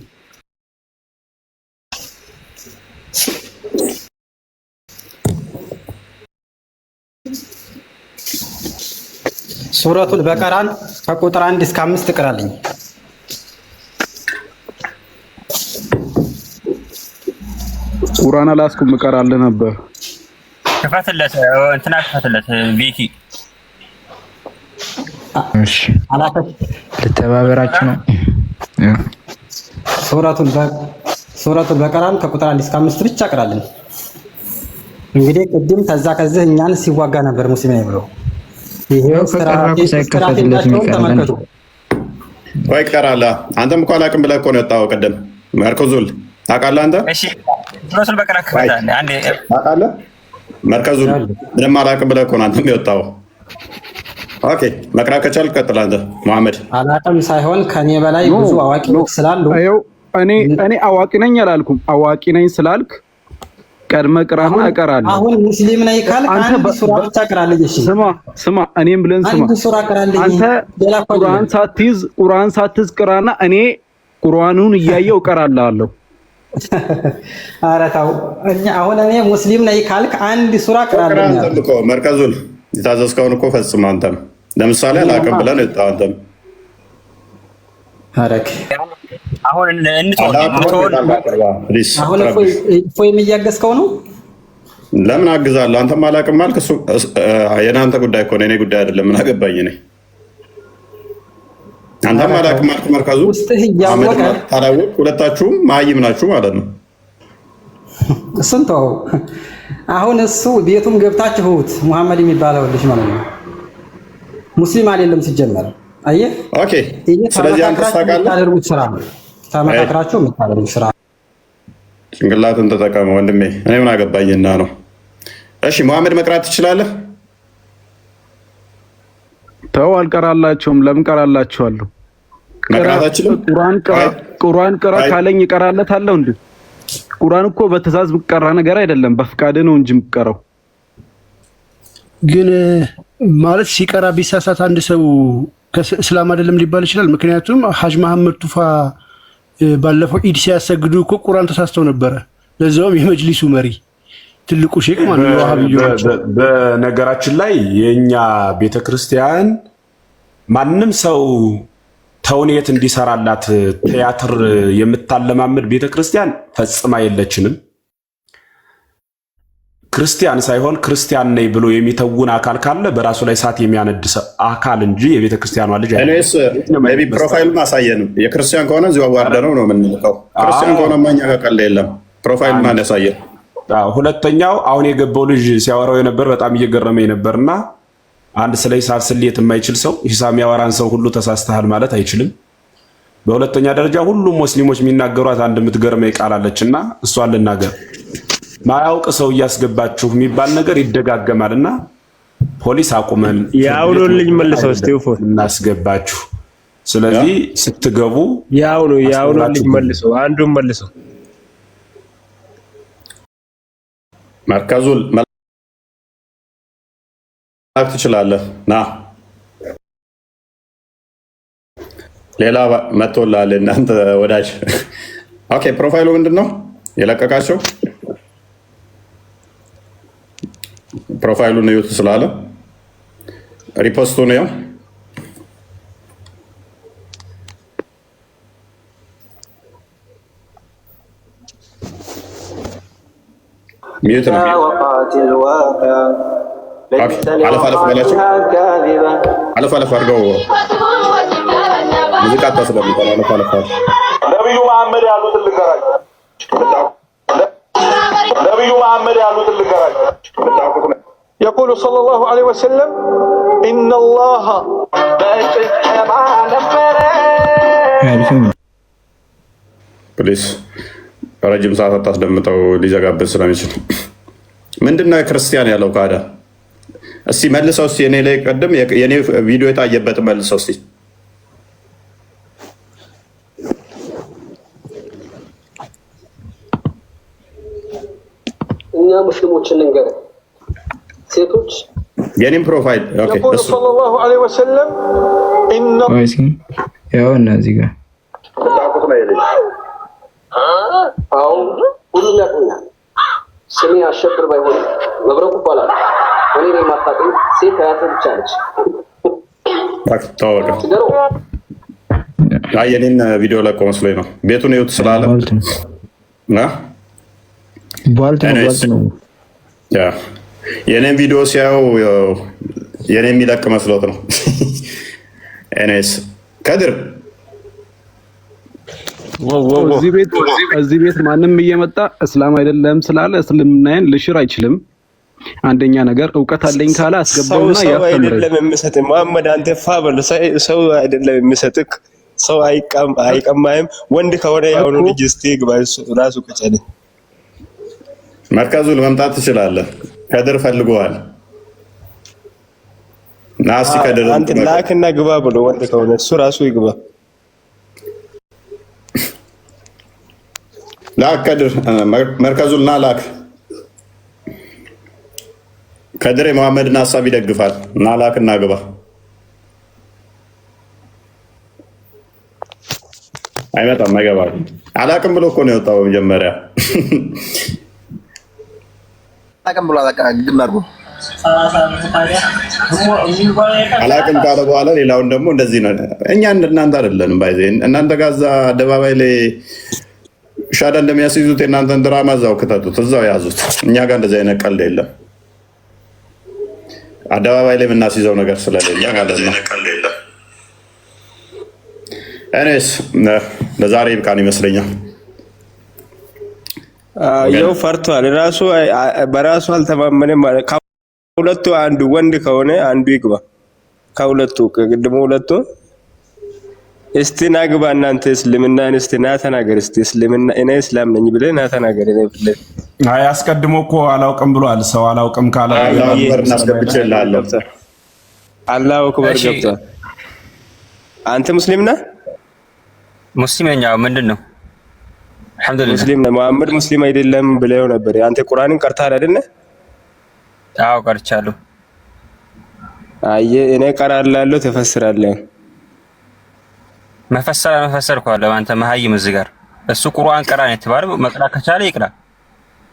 ሱረቱል በቀራን ከቁጥር 1 እስከ 5 ትቀራለኝ። ቁርአን አላስኩም እቀራለሁ ነበር። ከፈተለት እንትና ከፈተለት ቪኪ። እሺ ልተባበራችሁ ነው። ሱረቱል በቀራን ከቁጥር 1 እስከ 5 ብቻ እቀራለኝ። እንግዲህ ቅድም ከዚህ እኛን ሲዋጋ ነበር ሙስሊም ነው ብሎ ይሄው ተመልከቱ። ወይ ቀራለህ። አንተም እኮ አላውቅም ብለህ እኮ ነው የወጣኸው ቅድም። መርከዙል ታውቃለህ አንተ? እሺ ሱረቱል በቀራ ከፈታለህ አንዴ ታውቃለህ? መርከዙል ምንም አላውቅም ብለህ እኮ ነው አንተም የወጣኸው። ኦኬ መቅራት ከቻልክ ቀጥል አንተ መሐመድ። አላውቅም ሳይሆን ከኔ በላይ ብዙ አዋቂዎች ስላሉ እኔ አዋቂ ነኝ አላልኩም። አዋቂ ነኝ ስላልክ ቀድመ ቅራና እቀራለሁ። አሁን ሙስሊም ነኝ ካልክ አንድ ሱራ ብቻ ቅራለኝ። እሺ ስማ እኔም ብለን ስማ። አንድ ሱራ ቅራለኝ። አንተ ቁርአን ሳትይዝ ቅራና እኔ ቁርአኑን እያየው እቀራለሁ። ኧረ ተው። አሁን እኔ ሙስሊም ነኝ ካልክ አንድ ሱራ ቅራለኝ። መርከዙል የታዘዝከውን እኮ ፈጽም። አንተም ለምሳሌ አላውቅም ብለህ ነው የወጣኸው። አንተም አረክ አሁን እፎይም እያገዝከው ነው። ለምን አግዛለሁ? አንተም አላውቅም ማልክ እሱ የናንተ ጉዳይ እኮ ነው፣ የኔ ጉዳይ አይደለም። ምን አገባኝ እኔ። አንተም አላውቅም ማልክ መርከዙ ውስጥህ እያወቀ ታላወቅ። ሁለታችሁም መሀይም ናችሁ ማለት ነው። እሱን ተው። አሁን እሱ ቤቱም ገብታችሁት መሐመድ የሚባለው ልጅ ማለት ነው። ሙስሊም አይደለም ሲጀመር። አየህ ኦኬ። ስለዚህ አንተ ታደርጉት ስራ ነው፣ ተመካክራችሁ የምታደርጉት ስራ። ጭንቅላትን ተጠቀመው ወንድሜ፣ እኔ ምን አገባኝና ነው። እሺ መሐመድ መቅራት ትችላለህ? ተው አልቀራላችሁም። ለምን ቀራላችኋለሁ? መቅራታችንም ቁርአን ቀራ ካለኝ እቀራለታለሁ እንዴ? ቁርአን እኮ በትእዛዝ ምቀራ ነገር አይደለም፣ በፍቃድ ነው እንጂ ምቀራው። ግን ማለት ሲቀራ ቢሳሳት አንድ ሰው ከእስላም አይደለም ሊባል ይችላል። ምክንያቱም ሐጅ መሐመድ ቱፋ ባለፈው ኢድ ሲያሰግዱ እኮ ቁርአን ተሳስተው ነበረ። ለዛውም የመጅሊሱ መሪ ትልቁ ሼክ ማለት ነው ወሃቢዮች። በነገራችን ላይ የኛ ቤተክርስቲያን ማንም ሰው ተውኔት እንዲሰራላት ቲያትር የምታለማምድ ቤተክርስቲያን ፈጽማ የለችንም። ክርስቲያን ሳይሆን ክርስቲያን ነኝ ብሎ የሚተውን አካል ካለ በራሱ ላይ እሳት የሚያነድ አካል እንጂ የቤተክርስቲያኗ ልጅ አይደለም። ሜቢ ፕሮፋይሉን አሳየንም። የክርስቲያን ከሆነ እዚሁ አዋርደነው ነው የምንልከው። ክርስቲያን ከሆነ ማኛ ከቀለ የለም። ፕሮፋይሉን አነሳየን። ሁለተኛው አሁን የገባው ልጅ ሲያወራው የነበር በጣም እየገረመኝ ነበርና አንድ ስለ ሂሳብ ስሌት የማይችል ሰው ሂሳብ የሚያወራን ሰው ሁሉ ተሳስተሃል ማለት አይችልም። በሁለተኛ ደረጃ ሁሉም ሙስሊሞች የሚናገሯት አንድ የምትገርመኝ ቃል አለችና እሷን ልናገር። ማያውቅ ሰው እያስገባችሁ የሚባል ነገር ይደጋገማልና ፖሊስ አቁመን ያውሉን ልጅ መልሰው ስቲፎ እናስገባችሁ። ስለዚህ ስትገቡ ያውሉን ልጅ መልሰው አንዱን መልሰው መርከዙል መላክ ትችላለህ። ና ሌላ መጥቶልሃል እናንተ ወዳጅ። ኦኬ ፕሮፋይሉ ምንድን ነው የለቀቃቸው? ፕሮፋይሉን እዩት ስላለ ሪፖስቱ ነው። ሚዩት ነው። አለፍ በላቸው። አለፍ አድርገው ሙዚቃ ታስደምጣል። አለፍ ነብዩ መሐመድ ያሉትን ልንገራችሁ። يقول صلى الله عليه وسلم إن الله ፕሊስ ረጅም ሰዓት አታስደምጠው ሊዘጋብን ስለሚችል። ምንድነው ክርስቲያን ያለው ካዳ? እስቲ መልሰው እስቲ እኔ ላይ ቀደም የኔ ቪዲዮ የታየበት መልሰው እስቲ። እኛ ሙስሊሞችን እንገር ሴቶች የኔም ፕሮፋይል ኦኬ እሱ ሰለላሁ ዐለይሂ ወሰለም ኢነ ያው እነዚህ ጋር አው ሁሉም ያውቁኛል። ስሜ አሸብር ባይሆን መብረቁ ይባላል። እኔ ነኝ የማታውቀኝ ሴት አያት ብቻ ነች። ታውቃ የኔን ቪዲዮ ለቆ መስሎኝ ነው። ቤቱን ይውት ስላለ ቧልት ነው። የኔን ቪዲዮ ሲያዩ የኔ የሚለቅ መስሎት ነው። ኤኒዌይስ ከድር እዚህ ቤት ማንም እየመጣ እስላም አይደለም ስላለ እስልምናዬን ልሽር አይችልም። አንደኛ ነገር እውቀት አለኝ ካለ አስገባውና ሰው አይደለም የሚሰጥ መሐመድ አንተ ፋበል ሰው አይደለም የሚሰጥክ ሰው አይቀማይም። ወንድ ከሆነ ያውኑ ልጅ እስቲ ግባ ራሱ ከጨለ መርከዙ ለመምጣት ትችላለህ። ከድር ፈልገዋል። ናሲ ከድር አንተ ላክና ግባ ብሎ ወንድ ከሆነ እሱ ራሱ ይግባ። ላክ ከድር መርከዙልና ላክ ከድር የመሐመድን ሀሳብ ይደግፋል። እና ላክና ግባ። አይመጣም፣ አይገባም። አላቅም ብሎ እኮ ነው የወጣው መጀመሪያ። አላቅም ብሎ ግማርጉ አላቅም ካለ በኋላ ሌላውን ደግሞ እንደዚህ ነው። እኛ እናንተ አይደለንም ባይዘ እናንተ ጋዛ አደባባይ ላይ ሻዳ እንደሚያስይዙት የእናንተን ድራማ እዛው ክተቱት፣ እዛው ያዙት። እኛ ጋር እንደዚህ አይነት ቀልድ የለም። አደባባይ ላይ የምናስይዘው ነገር ስለሌለ ማለት ነው። እኔስ ለዛሬ ይብቃን ይመስለኛል። ያው ፈርቷል። በራሱ አልተማመነም ማለት ከሁለቱ አንዱ ወንድ ከሆነ አንዱ ይግባ። ከሁለቱ ቅድሞ ሁለቱ እስቲ ናግባ እናንተ እስልምናን እስቲ ና ተናገር እስቲ እስልምና እኔ እስላም ነኝ ብለህ ና ተናገር። እኔ ብለህ አይ አስቀድሞ እኮ አላውቅም ብሏል። ሰው አላውቅም ካለ አላሁ አክበር እናስገብቼልሃለሁ። አላሁ አክበር ገብቷል። አንተ ሙስሊም ነህ? ሙስሊም ነኝ። ምንድን ነው አልሐምዱሊላህ ሙስሊም ነህ። መሐመድ ሙስሊም አይደለም ብለው ነበር። አንተ ቁርአንን ቀርተሃል አይደለ? አዎ ቀርቻለሁ። አየህ እኔ ቀራላለሁ ተፈስራለሁ። መፈሰር እኮ አለ አንተ መሀይም እዚህ ጋር እሱ ቁርአን ቀራ ነው የተባለው። መቅራት ከቻለ ይቅራ።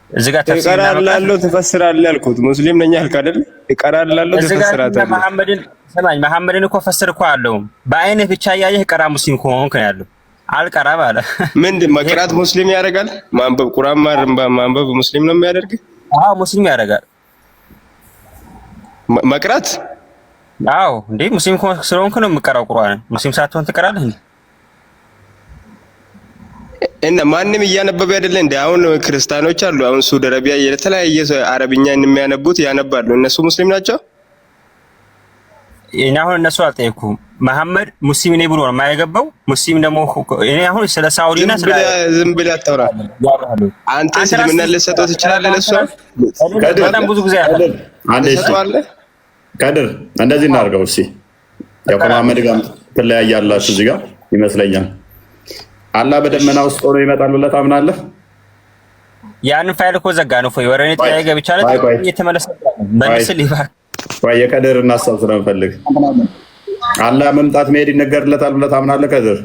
እዚህ ጋር ተፍሲር ቀራላለሁ ተፈስራለሁ አልኩት። ሙስሊም ነኝ አልክ አይደል? ቀራላለሁ ተፈስራለሁ። መሐመድን እኮ ፈስር እኮ አለው። በአይንህ ብቻ እያየህ ቀራ ሙስሊም ከሆንክ ነው ያለው። አልቀራም አለ። ምንድን መቅራት ሙስሊም ያደርጋል? ማንበብ ቁርአን ማንበብ ሙስሊም ነው የሚያደርግ? አዎ ሙስሊም ያደርጋል። መቅራት አዎ እንዴ ሙስሊም ስለሆንክ ነው የምቀራው ቁርአን። ሙስሊም ሳትሆን ትቀራለህ እንዴ? እና ማንም እያነበበ አይደለ እንዴ? አሁን ክርስቲያኖች አሉ። አሁን ሳውዲ አረቢያ የተለያየ አረብኛን የሚያነቡት ያነባሉ። እነሱ ሙስሊም ናቸው? እኔ አሁን እነሱ አልጠየኩም። መሐመድ ሙስሊም ነኝ ብሎ ነው የማይገባው። ሙስሊም ደግሞ እኔ አሁን ስለ ሳውዲና ስለ ዝም ብለህ አታውራ። አንተ እስልምና ልትሰጠው ትችላለህ። ለእሷ በጣም ብዙ ጊዜ ትሰጠዋለህ። ከድር እንደዚህ እናድርገው እስኪ። ያው ከመሐመድ ጋር ትለያያላችሁ እዚህ ጋር ይመስለኛል። አላህ በደመና ውስጥ ሆኖ ይመጣል ብለህ ታምናለህ? ያንን ፋይል እኮ ዘጋ ነው ወይ ወረኔ ጥያቄ ገብቻ አለ እየተመለሰ መልስል ይባል ወይ የከድር እናሳብ ስለምፈልግ አላህ መምጣት መሄድ ይነገርለታል ብለህ ታምናለህ? ከድር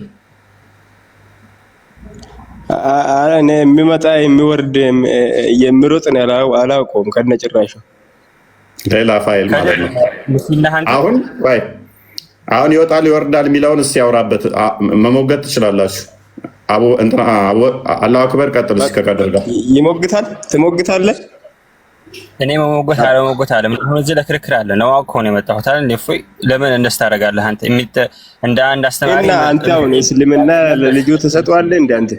እኔ የሚመጣ የሚወርድ የሚሮጥ ነው አላውቀውም ከነጭራሹ። ሌላ ፋይል ማለት ነው። አሁን ይወጣል ይወርዳል የሚለውን እስኪ ያውራበት። መሞገት ትችላላችሁ። አላሁ አክበር ቀጥል። እስከ ከድር ጋር ይሞግታል። ትሞግታለህ? እኔ መሞገት አለ ምን እዚህ ለክርክር አለ ነው አውቀው ነው የመጣሁት አይደል? እፎይ ለምን እንደስ ታደርጋለህ አንተ? እንደ አንድ አስተማሪ እና አንተ አሁን እስልምና ለልጁ ተሰጥቷል እንደ አንተ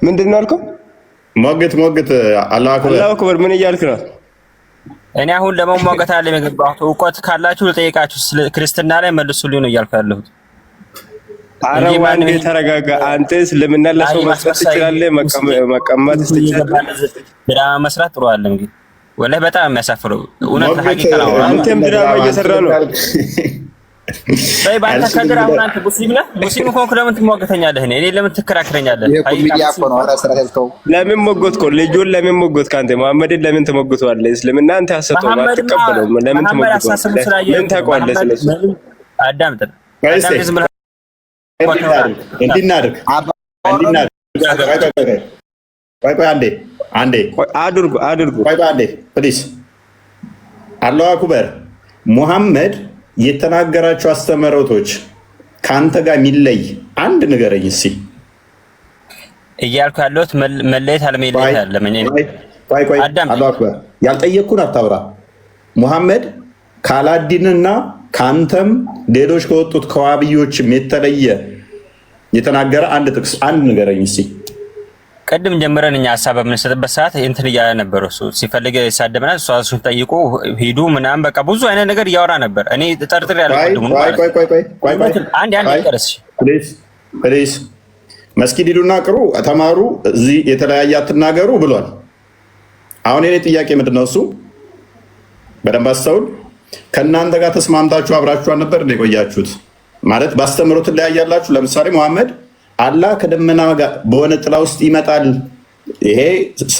ምንድን ነው አልከው? ሞግት አላሁ አክበር ምን እያልክ ነው? እኔ አሁን ለመሟገት አለ የገባሁት። እውቀት ካላችሁ ልጠይቃችሁ፣ ክርስትና ላይ መልሱልኝ ነው እያልኩ ያለሁት። ኧረ ዋንዴ ተረጋጋ። አንተ እስልምና ለሰው መስጠት ትችላለህ፣ መቀማት ትችላለህ። ድራማ መስራት ጥሩ አይደለም ግን ወላሂ በጣም የሚያሳፍረው እውነት ሐቂቃ ነው። አንተም ድራማ እየሰራ ነው። በአንተ ከድር አሁን አንተ ሙስሊም ነህ። ሙስሊም ከሆንክ ለምን ትሟገተኛለህ? እኔ ለምን ትከራከረኛለህ? ለምን ሞገትኩ? ልጁን ለምን ሞገትክ? አንተ መሐመድን ለምን ትሞግተዋለህ? እስልምና አንተ አሰጠው አትቀበለው። ለምን ትሞግተዋለህ? ምን ታውቀዋለህ ስለሱ? አዳምጥ እንዲናድርግ አንዴ አድርጉ ፕሊዝ። አላሁ አክበር። ሙሐመድ የተናገራቸው አስተምህሮቶች ከአንተ ጋር የሚለይ አንድ ንገረኝ እስኪ። እያልኩ ያለሁት መለየት አለመለየት አለ። ቆይ አላሁ አክበር። ያልጠየቅኩን አታውራ። ሙሐመድ ካላዲንና ከአንተም ሌሎች ከወጡት ከዋብዮችም የተለየ የተናገረ አንድ ጥቅስ አንድ ንገረኝ እስኪ። ቅድም ጀምረን እኛ ሀሳብ በምንሰጥበት ሰዓት እንትን እያለ ነበር። እሱ ሲፈልግ ይሳደብናል። እሱን ጠይቁ ሂዱ ምናምን በቃ ብዙ አይነት ነገር እያወራ ነበር። እኔ ጠርጥር ያለ ፕሊዝ መስጊድ ሂዱና ቅሩ ተማሩ፣ እዚህ የተለያየ አትናገሩ ብሏል። አሁን የኔ ጥያቄ ምንድን ነው? እሱ በደንብ አስተውል። ከእናንተ ጋር ተስማምታችሁ አብራችኋል ነበር እንደ ቆያችሁት ማለት ባስተምሮ ትለያያላችሁ። ለምሳሌ ሙሐመድ አላህ ከደመና ጋር በሆነ ጥላ ውስጥ ይመጣል፣ ይሄ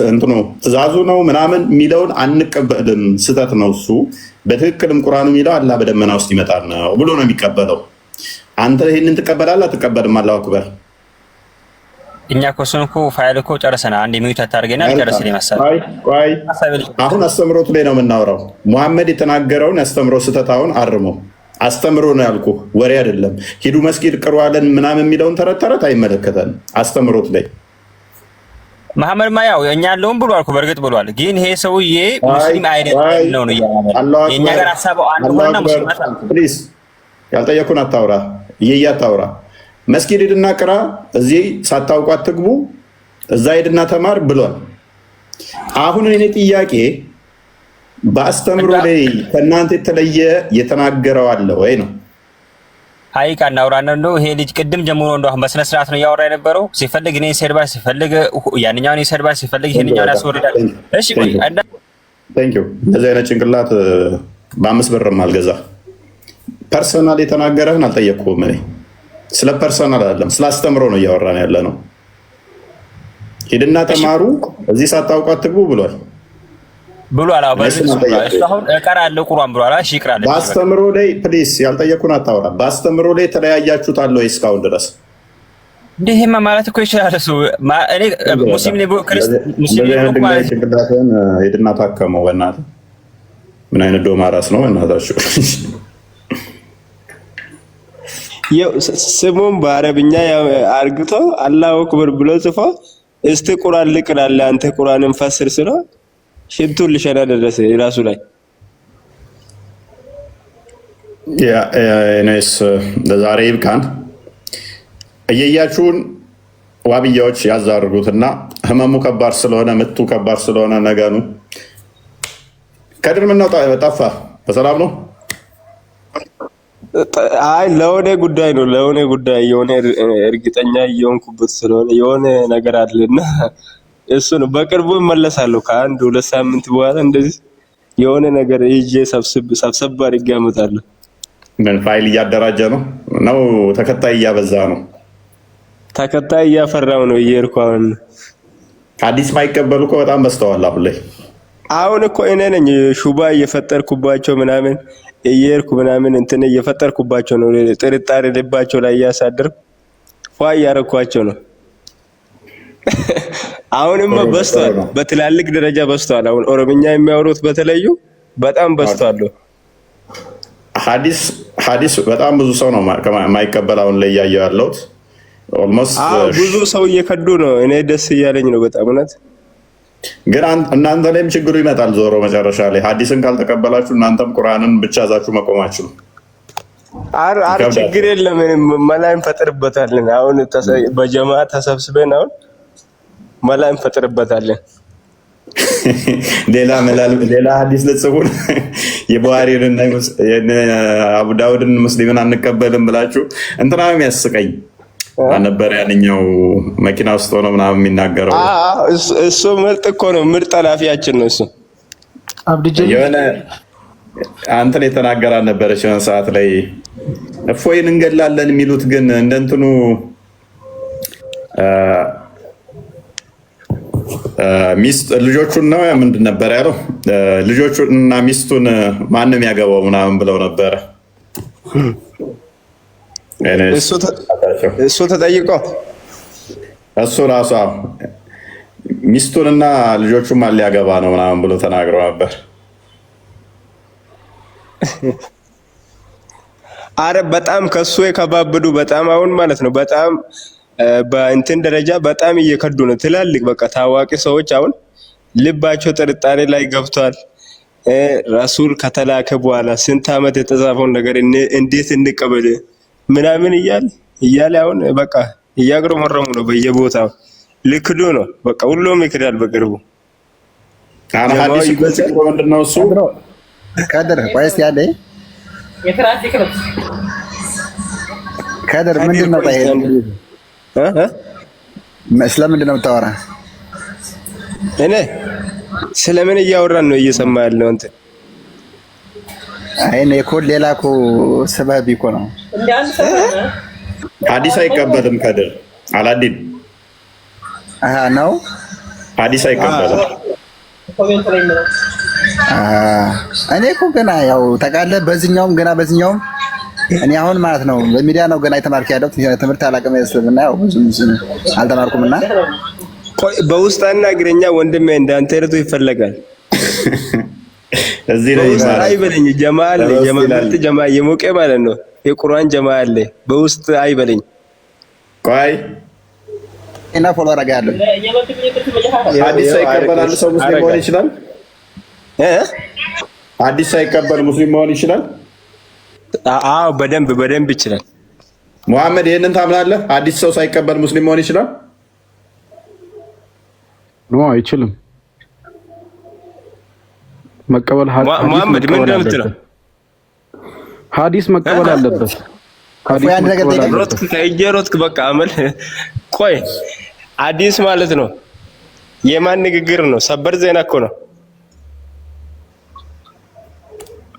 እንትኑ ትእዛዙ ነው ምናምን የሚለውን አንቀበልም፣ ስህተት ነው እሱ። በትክክልም ቁርአኑ የሚለው አላህ በደመና ውስጥ ይመጣል ነው ብሎ ነው የሚቀበለው። አንተ ይህንን ትቀበላለህ አትቀበልም? አላሁ አክበር። እኛ እኮ እሱን እኮ ፋይል እኮ ጨርሰናል። አንድ ሚዩት አታርገና ጨርስ ይመስላል። አሁን አስተምሮቱ ላይ ነው የምናወራው። ሙሐመድ የተናገረውን ያስተምሮ ስህተት አሁን አርሞ አስተምሮ ነው ያልኩህ፣ ወሬ አይደለም። ሂዱ መስጊድ ቅሩ አለን ምናምን የሚለውን ተረት አይመለከተንም። አስተምሮት ላይ መሐመድ ማያው እኛ ያለውን ብሏል እኮ በእርግጥ ብሏል። ግን ይሄ ሰውዬ ሙስሊም አይደለም ነው ያለው። የኛ ጋር ሐሳቡ አንድ ሆና ሙስሊም ፕሊዝ ያልጠየኩን አታውራ፣ አታውራ። መስጊድ ሂድና ቅራ፣ እዚህ ሳታውቁ አትግቡ፣ እዛ ሂድና ተማር ብሏል። አሁን እኔ ጥያቄ በአስተምሮ ላይ ከእናንተ የተለየ የተናገረው አለ ወይ ነው? ሀይቃ እናውራና እንደው ይሄ ልጅ ቅድም ጀምሮ እንደው አሁን በስነ ስርዓት ነው እያወራ የነበረው። ሲፈልግ እኔ ይሰድባል፣ ሲፈልግ ያንኛውን ይሰድባል፣ ሲፈልግ ይሄንኛውን ያስወርዳል። እሺ ቆይ ቴንክ ዩ። እንደዚህ አይነት ጭንቅላት በ5 ብርም አልገዛ። ፐርሰናል የተናገረህን አልጠየቅኩም። እኔ ስለ ፐርሰናል አይደለም ስለ አስተምሮ ነው እያወራን ያለ ነው። ሂድና ተማሩ፣ እዚህ ሳታውቁ አትግቡ ብሏል ብሏል። አሁን እቀራለሁ ቁርአን ብሏል። እሺ ይቅራል። በአስተምሮ ላይ ፕሊስ ያልጠየኩን አታውራ። በአስተምሮ ላይ ተለያያችሁት አለ ወይ እስካሁን ድረስ? እንዲህማ ማለት እኮ ይችላል እሱ። እኔ ሙስሊም ነኝ ሙስሊም ነኝ ማለት ጭንቅላትህን ሂድና ታከመው በእናትህ። ምን አይነት ዶማ ራስ ነው እናታችሁ? ስሙም በአረብኛ አርግቶ አላሁ አክበር ብሎ ጽፎ እስቲ ቁርአን ልቅራለህ አንተ ቁርአንን ፈስር ስለ ሽንቱን ልሸና ደረሰ ራሱ ላይ እኔስ ለዛሬ ይብቃን። እየያችሁን ዋብያዎች ያዛርጉትና ህመሙ ከባድ ስለሆነ ምቱ ከባድ ስለሆነ ነገኑ ከድር ምነው ጠፋ? በሰላም ነው? አይ ለሆነ ጉዳይ ነው ለሆነ ጉዳይ የሆነ እርግጠኛ እየሆንኩበት ስለሆነ የሆነ ነገር አለና እሱ ነው። በቅርቡ እመለሳለሁ ከአንድ 2 ሳምንት በኋላ እንደዚህ የሆነ ነገር ይዤ ሰብሰብ አድርጌ አመጣለሁ። ምን ፋይል እያደራጀ ነው? ተከታይ እያበዛ ነው? ተከታይ እያፈራው ነው እየሄድኩ። አሁን አዲስ ማይቀበሉ እኮ በጣም በስተዋል አሁን ላይ። አሁን እኮ እኔ ነኝ ሹባ እየፈጠርኩባቸው ምናምን እየሄድኩ ምናምን እንትን እየፈጠርኩባቸው ነው። ጥርጣሬ ልባቸው ላይ እያሳደርኩ ፏ እያረኳቸው ነው። አሁንማ በስተዋል፣ በትላልቅ ደረጃ በስተዋል። አሁን ኦሮምኛ የሚያወሩት በተለዩ በጣም በስተዋል። ሐዲስ በጣም ብዙ ሰው ነው የማይቀበል አሁን ላይ እያየሁ ያለሁት። ኦልሞስት ብዙ ሰው እየከዱ ነው። እኔ ደስ እያለኝ ነው በጣም እውነት። ግን እናንተ ላይም ችግሩ ይመጣል ዞሮ መጨረሻ ላይ ሐዲስን ካልተቀበላችሁ እናንተም ቁርአንን ብቻ ይዛችሁ መቆማችሁ ነው። አረ ችግር የለም መላ እንፈጥርበታለን። አሁን በጀማ ተሰብስበን አሁን መላ እንፈጥርበታለን። ሌላ ሐዲስ ልጽፉን የቡሃሪንና አቡ ዳውድን ሙስሊምን አንቀበልም ብላችሁ እንትና ነው የሚያስቀኝ ነበር። ያንኛው መኪና ውስጥ ሆኖ ምናምን የሚናገረው እሱ ምርጥ እኮ ነው። ምርጥ ኃላፊያችን ነው እሱ። የሆነ አንተን የተናገራ ነበረች የሆነ ሰዓት ላይ እፎይን እንገላለን የሚሉት ግን እንደንትኑ ልጆቹን ነው ምንድን ነበር ያለው? ልጆቹን እና ሚስቱን ማንም ያገባው ምናምን ብለው ነበረ። እሱ ተጠይቆ እሱ ራሷ ሚስቱንና ልጆቹን ማን ሊያገባ ነው ምናምን ብሎ ተናግረው ነበር። አረ በጣም ከሱ የከባበዱ በጣም አሁን ማለት ነው በጣም በእንትን ደረጃ በጣም እየከዱ ነው። ትላልቅ በቃ ታዋቂ ሰዎች አሁን ልባቸው ጥርጣሬ ላይ ገብቷል። ረሱል ከተላከ በኋላ ስንት ዓመት የተጻፈውን ነገር እንዴት እንቀበል ምናምን እያለ አሁን በቃ እያግረመረሙ ነው። በየቦታው ልክዱ ነው በቃ ሁሉም ይክዳል በቅርቡ። ሐዲስ ምንድነው እሱ? ከድር ወይስ ያለ ከድር ምንድነው? ስለምንድን ነው የምታወራ? እኔ ስለምን እያወራን ነው እየሰማ ያለው አንተ? አይ እኔ እኮ ሌላ እኮ ሰበብ እኮ ነው። ሐዲስ አይቀበልም ከድር አላዲን ነው ሐዲስ አይቀበልም። እኔ እኮ ገና ያው ታውቃለህ፣ በዚህኛውም እኔ አሁን ማለት ነው በሚዲያ ነው ገና የተማርኩ ያለው ትምህርት አላውቅም ያስብና ያው ብዙ አልተማርኩምና በውስጣና እግረኛ ወንድሜ እንዳንተ አይነቱ ይፈለጋል። እዚህ ላይ አይበለኝ ጀማል የሞቀ ማለት ነው የቁርአን ጀማል በውስጥ አይበለኝ። ቆይ እና ፎሎ አደርጋለሁ። ሐዲስ ሳይቀበል ሰው ሙስሊም መሆን ይችላል? ሐዲስ ሳይቀበል ሙስሊም መሆን ይችላል? አዎ በደንብ ይችላል። ሙሐመድ ይሄንን ታምናለህ? ሐዲስ ሰው ሳይቀበል ሙስሊም መሆን ይችላል? ኖ አይችልም። መቀበል መሐመድ ምን እንደምትለው ሐዲስ መቀበል አለበት። ሐዲስ ሮትክ ከእጀሮትክ በቃ አመል ቆይ ሐዲስ ማለት ነው የማን ንግግር ነው? ሰበር ዜና እኮ ነው።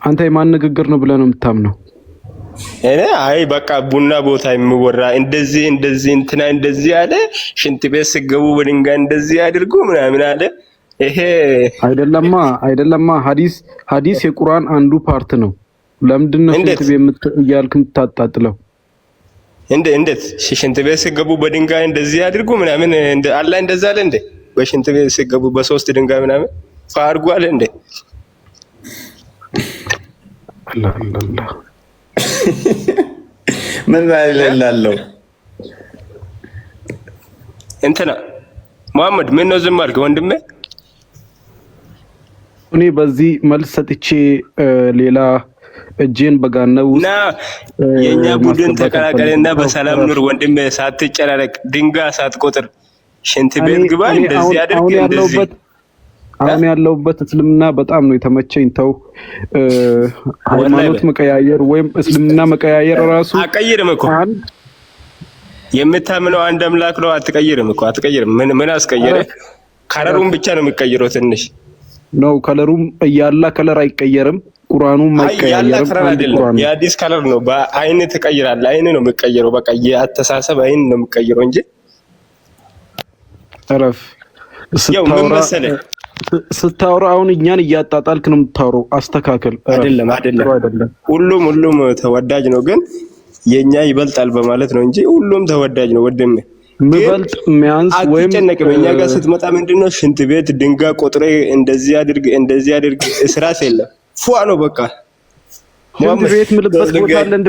አንተ የማን ንግግር ነው ብለህ ነው የምታምነው? እኔ አይ በቃ ቡና ቦታ የሚወራ እንደዚህ እንትና እንደዚህ አለ፣ ሽንት ቤት ሲገቡ በድንጋይ እንደዚህ አድርጉ ምናምን አለ። ይሄ አይደለማ ሐዲስ የቁርአን አንዱ ፓርት ነው። ለምንድን ነው ሽንት ቤት እያልክ የምታጣጥለው? እንዴት ሽንት ቤት ሲገቡ በድንጋይ እንደዚህ አድርጉ ምናምን አለ እንደዛ አለ እንዴ? በሽንት ቤት ሲገቡ በሶስት ድንጋይ ምናምን ፋርጉ አለ እንዴ? አላህ ምን ይላልላለው እንትና መሐመድ ምን ነው ዝም አልክ ወንድሜ? እኔ በዚህ መልስ ሰጥቼ ሌላ እጄን በጋነው እና የኛ ቡድን ተቀላቀለና በሰላም ኑር ወንድሜ፣ ሳትጨናነቅ ድንጋይ ሳትቆጥር ሽንት ቤት ግባ እንደዚህ አድርግ እንደዚህ። አሁን ያለውበት እስልምና በጣም ነው የተመቸኝ። ተው ሃይማኖት መቀያየር ወይም እስልምና መቀያየር ራሱ አቀይርም እኮ የምታምነው አንድ አምላክ ነው። አትቀይርም እኮ አትቀይርም። ምን አስቀየረ? ከለሩን ብቻ ነው የሚቀይረው ትንሽ ነው። ከለሩም እያላ ከለር አይቀየርም። ቁርአኑም አይቀየርም። የአዲስ ከለር ነው። በአይን ትቀይራለህ። አይን ነው የሚቀየረው። በቃ የአተሳሰብ አይን ነው የሚቀየረው እንጂ ተረፍ ያው ምን መሰለህ ስታወራ አሁን እኛን እያጣጣልክ ነው የምታወራው። አስተካከል። አይደለም ሁሉም ተወዳጅ ነው፣ ግን የኛ ይበልጣል በማለት ነው እንጂ ሁሉም ተወዳጅ ነው። ወደም ምበልጥ ሚያንስ ወይም እኛ ጋር ስትመጣ ምንድነው ሽንት ቤት ድንጋይ ቆጥሬ እንደዚህ አድርግ እስራስ የለም ፏ ነው በቃ። ሽንት ቤት ምልበት ቦታ አለ እንዴ?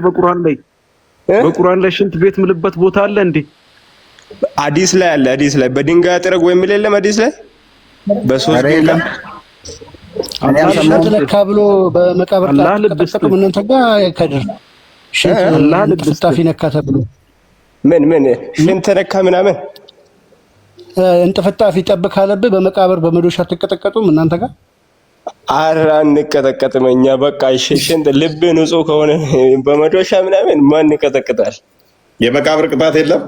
በቁርአን ላይ ሽንት ቤት ምልበት ቦታ አለ እንዴ? ሐዲስ ላይ አለ። ሐዲስ ላይ በድንጋይ አጥረግ ወይ ምን የለም ሐዲስ ላይ በሶስት ድንጋይ ሽንት ነካ ብሎ በመቃብር ተቀጠቀጠ። ምን እንተጋ ከድር ሽንት ጥፍጣፊ ነካ ተብሎ ምን ሽንት ነካ ምናምን እንጥፍጣፊ ጠብ ካለብህ በመቃብር በመዶሻ ተቀጠቀጡም እናንተ ጋር? ኧረ አንቀጠቀጥም እኛ በቃ ሽንት ልብ ንጹህ ከሆነ በመዶሻ ምናምን ማን ይቀጠቅጣል? የመቃብር ቅጣት የለም።